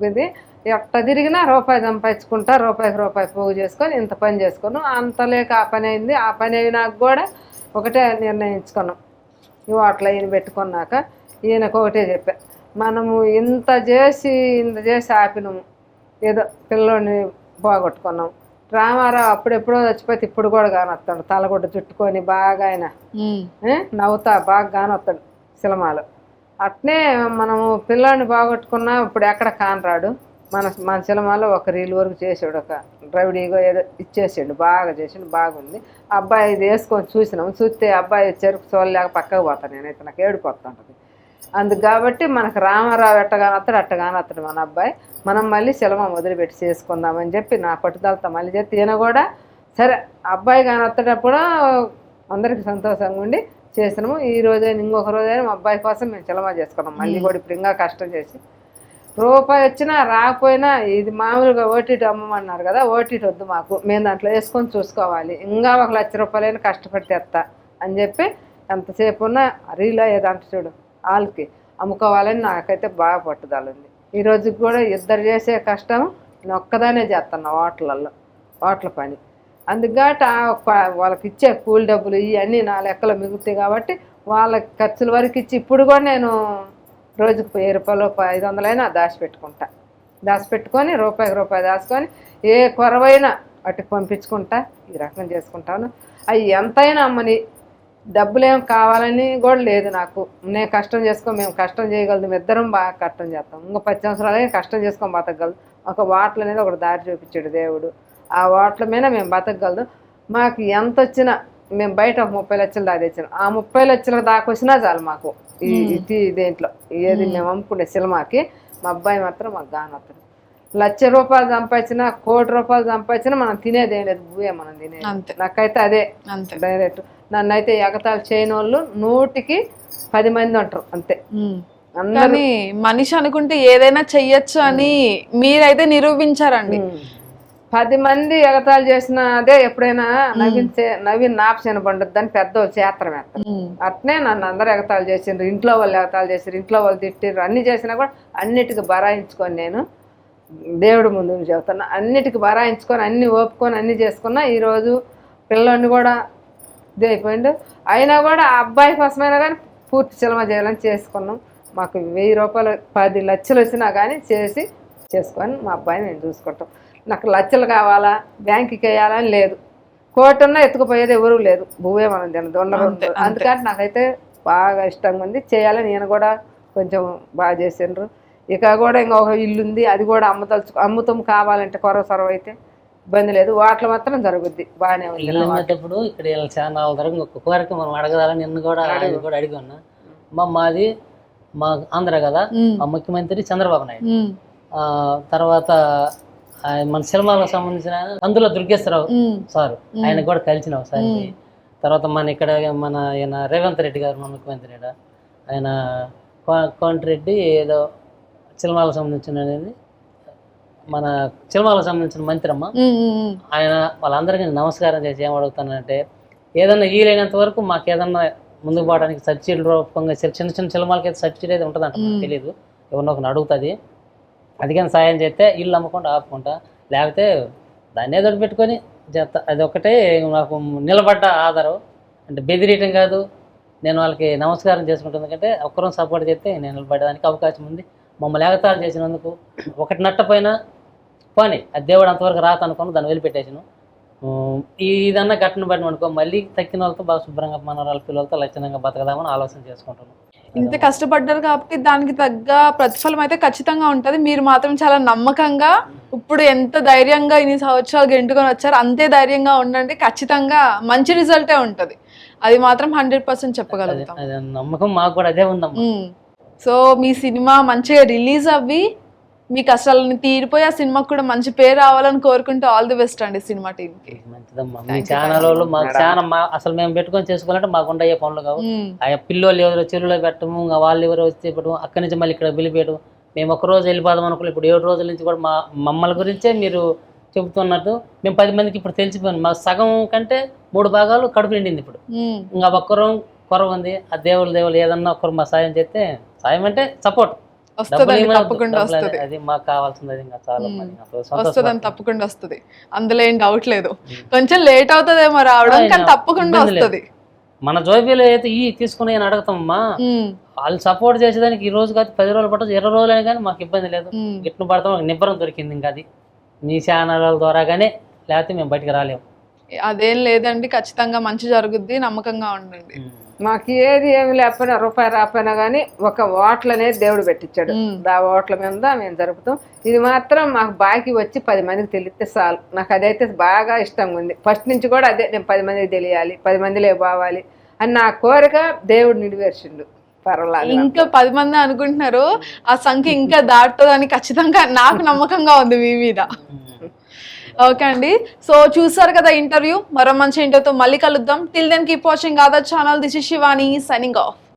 ఇది. ఎట్ట తిరిగినా రూపాయి సంపాదించుకుంటా, రూపాయికి రూపాయి పోగు చేసుకొని ఇంత పని చేసుకున్నాం. అంత లేక ఆ పని అయింది. ఆ పని అయి నాకు కూడా ఒకటే నిర్ణయించుకున్నాం. ఇవి అట్లా ఈయన పెట్టుకున్నాక ఈయనకు ఒకటే చెప్పా, మనము ఇంత చేసి ఆపినాము, ఏదో పిల్లోని పోగొట్టుకున్నాం. రామారావు అప్పుడెప్పుడో చచ్చిపోతే ఇప్పుడు కూడా కానొస్తాడు, తలగొడ్డ చుట్టుకొని బాగా ఆయన నవ్వుతా బాగా కానొస్తాడు సినిమాలో. అట్నే మనము పిల్లాడిని బాగొట్టుకున్నా ఇప్పుడు ఎక్కడ కానరాడు. మన సినిమాలో ఒక రీల్ వరకు చేసాడు, ఒక ద్రవిడీగో ఏదో ఇచ్చేసాడు, బాగా చేసాడు, బాగుంది. అబ్బాయి ఇది వేసుకొని చూసినాము, చూస్తే అబ్బాయి చెరుకు చూడలేక పక్కకు పోతాను నేనైతే, నాకు ఏడిపోతుంటుంది. అందుకు కాబట్టి మనకు రామారావు ఎట్టగానొస్తాడు అట్టగానొస్తాడు మన అబ్బాయి. మనం మళ్ళీ సినిమా మొదలుపెట్టి చేసుకుందామని చెప్పి నా పట్టుదలతో మళ్ళీ చెప్తే ఈయన కూడా సరే అబ్బాయి కానొత్తేటప్పుడు అందరికి సంతోషంగా ఉండి చేసినాము. ఈ రోజైనా ఇంకొక రోజైనా మా అబ్బాయి కోసం మేము సినిమా చేసుకున్నాం. మళ్ళీ కూడా ఇప్పుడు ఇంకా కష్టం చేసి రూపాయి వచ్చినా రాకపోయినా ఇది మామూలుగా ఓటీటీ అమ్మమన్నారు కదా, ఓటీటీ వద్దు మాకు, మేము దాంట్లో వేసుకొని చూసుకోవాలి, ఇంకా 1 లక్ష రూపాయలైనా కష్టపడి తెస్తా అని చెప్పి ఎంతసేపు ఉన్నా రీలో ఏదంటే చూడు వాళ్ళకి అమ్ముకోవాలని నాకైతే బాగా పట్టుదల ఉంది. ఈ రోజుకి కూడా ఇద్దరు చేసే కష్టం నేను ఒక్కదానే చేస్తున్నా హోటల్ పని. అందుకటి వాళ్ళకి ఇచ్చే కూలి డబ్బులు ఇవన్నీ నా లెక్కలో మిగులుతాయి కాబట్టి వాళ్ళ ఖర్చుల వరకు ఇచ్చి ఇప్పుడు కూడా నేను రోజుకు 1000 రూపాయలు 500 అయినా దాచిపెట్టుకొని రూపాయికి రూపాయి దాచుకొని ఏ కొరవైనా అటు పంపించుకుంటా ఈ రకం చేసుకుంటాను. అవి ఎంతైనా అమ్మని డబ్బులు ఏం కావాలని కూడా లేదు నాకు. నేను కష్టం మేము కష్టం చేయగలుగుతాం, ఇద్దరం బాగా కష్టం చేస్తాం. ఇంకా 10 సంవత్సరాలే కష్టం చేసుకొని బతకగలదు. ఒక వాటల అనేది ఒకటి దారి చూపించాడు దేవుడు, ఆ వాటల మీద మేము బతకగలదు. మాకు ఎంత వచ్చినా మేము బయట ఒక 30 లక్షలు దాకా తెచ్చాను, ఆ 30 లక్షల దాకా వచ్చినా చాలు మాకు. ఈ దేంట్లో ఏది మేము అమ్ముకునే సినిమాకి మా అబ్బాయి మాత్రం మాకు గానొస్తాడు. 1 లక్ష రూపాయలు సంపాదించినా 1 కోటి రూపాయలు సంపాదించినా మనం తినేది ఏం లేదు, భూయే మనం తినేది. నాకైతే అదే డైరెక్ట్. నన్ను అయితే ఎగతాలు చేయని వాళ్ళు 100కి 10 మంది ఉంటారు అంతే. కానీ మనిషి అనుకుంటే ఏదైనా చెయ్యొచ్చు అని మీరైతే నిరూపించారండి. 10 మంది ఎగతాలు చేసిన అదే ఎప్పుడైనా నవీన్ నాపసేన పండుద్ది అని పెద్దవాళ్ళు చేత్రం వేస్తారు. అట్నే నన్ను అందరూ ఎగతాలు చేసిండ్రు, ఇంట్లో వాళ్ళు ఎగతాలు చేసారు, ఇంట్లో వాళ్ళు తిట్టిర్రు, అన్ని చేసినా కూడా అన్నిటికీ బరాయించుకొని నేను దేవుడి ముందు చెబుతున్నా, అన్నిటికీ బరాయించుకొని అన్ని ఓపుకొని అన్ని చేసుకున్నా. ఈరోజు పిల్లోని కూడా ఇది అయిపోయిండు. అయినా కూడా ఆ అబ్బాయి కోసమైనా కానీ పూర్తి సినిమా చేయాలని చేసుకున్నాం. మాకు 1000 రూపాయలు 10 లక్షలు వచ్చినా కానీ చేసుకొని మా అబ్బాయిని మేము చూసుకుంటాం. నాకు లక్షలు కావాలా బ్యాంకుకి వేయాలని లేదు, 1 కోటి ఉన్నా ఎత్తుకుపోయేది ఎవరూ లేదు, భూవే మనం తినదు ఉండరు. అందుకని నాకైతే బాగా ఇష్టంగా ఉంది చేయాలని. నేను కూడా కొంచెం బాగా చేసిండ్రు. ఇక కూడా ఇంకొక ఇల్లు ఉంది, అది కూడా అమ్ముతాం కావాలంటే సొరవ అయితే ఇబ్బంది లేదు, వాటిలో మాత్రం జరుగుద్ది బాగానే ఉంది. ఇప్పుడు ఇక్కడ చాలా తరగతి ఒక్క కోరిక మనం అడగదాలని నిన్ను కూడా అడిగి ఉన్నా. మాది మా ఆంధ్ర కదా, మా ముఖ్యమంత్రి చంద్రబాబు నాయుడు, తర్వాత మన సినిమాలకు సంబంధించిన అందులో దుర్గేశ్వరరావు సార్, ఆయన కూడా కలిసిన ఒకసారి. తర్వాత మన ఈయన రేవంత్ రెడ్డి గారు మన ముఖ్యమంత్రి, ఆయన కోమటిరెడ్డి ఏదో సినిమాలకు సంబంధించిన అనేది మన సినిమాలకు సంబంధించిన మంత్రి అమ్మ, ఆయన వాళ్ళందరికీ నమస్కారం చేసి ఏం అడుగుతానంటే, ఏదన్నా వీలైనంత వరకు మాకు ఏదన్నా ముందుకు పోవడానికి సబ్సిడీ రూపంగా చిన్న చిన్న సినిమాలకి అయితే సబ్సిడీ అయితే ఉంటుందంట, నాకు తెలియదు, ఎవరినో ఒకరిని అడుగుతుంది. అందుకని సాయం చేస్తే ఇల్లు అమ్మకుండా ఆపుకుంటా, లేకపోతే దాన్ని ఏదో పెట్టుకొని చేస్తా. అది ఒకటే నాకు నిలబడ్డ ఆధారం. అంటే బెదిరియటం కాదు, నేను వాళ్ళకి నమస్కారం చేసుకుంటుంది కంటే ఒక్కరం సపోర్ట్ చేస్తే నేను నిలబడడానికి అవకాశం ఉంది. మమ్మల్ని ఎగతాళి చేసినందుకు ఒకటి నట్టపోయినా పోనీ, అది దేవుడు అంతవరకు రాత అనుకుని దాన్ని వదిలిపెట్టేసాను. ఇదన్నా గట్టను బట్టి అనుకో మళ్ళీ తక్కిన వాళ్ళతో బాగా శుభ్రంగా మనవరాల పిల్లలతో లక్షణంగా బతకదామని ఆలోచన చేసుకుంటున్నాం. ఇంత కష్టపడ్డారు కాబట్టి దానికి తగ్గ ప్రతిఫలం అయితే ఖచ్చితంగా ఉంటది. మీరు మాత్రం చాలా నమ్మకంగా ఇప్పుడు ఎంత ధైర్యంగా ఇన్ని సంవత్సరాలు గెంటుకొని వచ్చారు అంతే ధైర్యంగా ఉండండి, ఖచ్చితంగా మంచి రిజల్టే ఉంటది. అది మాత్రం 100% చెప్పగలుగుతాం. అదే నమ్మకం మాకు కూడా అదే ఉందమ్మా. సో మీ సినిమా మంచిగా రిలీజ్ అవ్వి మీ కష్టాలని తీరిపోయి ఆ సినిమాకి కూడా మంచి పేరు రావాలని కోరుకుంటూ ఆల్ ది బెస్ట్ అండి సినిమా టీమ్ కి. మంచిదమ్మా. మీ ఛానల్ వాళ్ళు మాకు చాలా అసలు మేము పెట్టుకొని చేసుకోవాలంటే మాకు అయ్యే పనులు కావు. ఆ పిల్లలు ఎవరో చెరువులో పెట్టము, ఇంకా వాళ్ళు ఎవరో వచ్చి పెట్టడం, అక్కడి నుంచి మళ్ళీ ఇక్కడ పిలిపేయడం. మేము ఒక రోజు వెళ్ళిపోదాం అనుకున్నాం, ఇప్పుడు 7 రోజుల నుంచి కూడా మమ్మల్ని గురించే మీరు చెబుతున్నట్టు మేము 10 మందికి ఇప్పుడు తెలిసిపోయాను. మా సగం కంటే 3 భాగాలు కడుపు నిండింది. ఇప్పుడు ఇంకా ఒక్కరు కొరవ ఉంది. ఆ దేవుళ్ళు ఏదన్నా ఒక్కరు మా సాయం చేస్తే, సాయం అంటే సపోర్ట్ తప్పకుండా వస్తుంది, అది మాకు కావాల్సింది. ఇంకా చాలా వస్తుంది, తప్పకుండా వస్తుంది, అందులో ఏం డౌట్ లేదు. కొంచెం లేట్ అవుతుందేమో రావడం, కానీ తప్పకుండా వస్తుంది. మన జోబీలో అయితే తీసుకుని అడుగుతామమ్మా, వాళ్ళు సపోర్ట్ చేసేదానికి ఈ రోజు కాదు 10 రోజులు పట్టదు, 20 రోజులు అయినా కానీ మాకు ఇబ్బంది లేదు. గిట్ను పడతాం, నిబ్బరం దొరికింది. ఇంకా అది మీ ఛానల్ ద్వారాగానే, లేకపోతే మేము బయటికి రాలేము. అదేం లేదండి, ఖచ్చితంగా మంచి జరుగుద్ది, నమ్మకంగా ఉండండి. మాకు ఏమి లేకపోయినా రూపాయి రాకపోయినా కానీ ఒక ఓట్లు అనేది దేవుడు పెట్టించాడు. ఆ ఓట్ల మీద మేము జరుపుతాం. ఇది మాత్రం మాకు బాకీ వచ్చి 10 మందికి తెలిస్తే చాలు. నాకు అదైతే బాగా ఇష్టంగా ఉంది. ఫస్ట్ నుంచి కూడా అదే, నేను 10 మందికి తెలియాలి, 10 మందిలో బావాలి అని నా కోరిక దేవుడు నెరవేర్చిండు. పర్వాలేదు. ఇంకా 10 మంది అనుకుంటున్నారు, ఆ సంఖ్య ఇంకా దాటుతుందని ఖచ్చితంగా నాకు నమ్మకంగా ఉంది మీ మీద. ఓకే అండి, సో చూసారు కదా ఇంటర్వ్యూ. మరో మంచి ఇంటర్వ్యూతో మళ్ళీ కలుద్దాం. Till then keep watching other channel. This is Shivani signing of.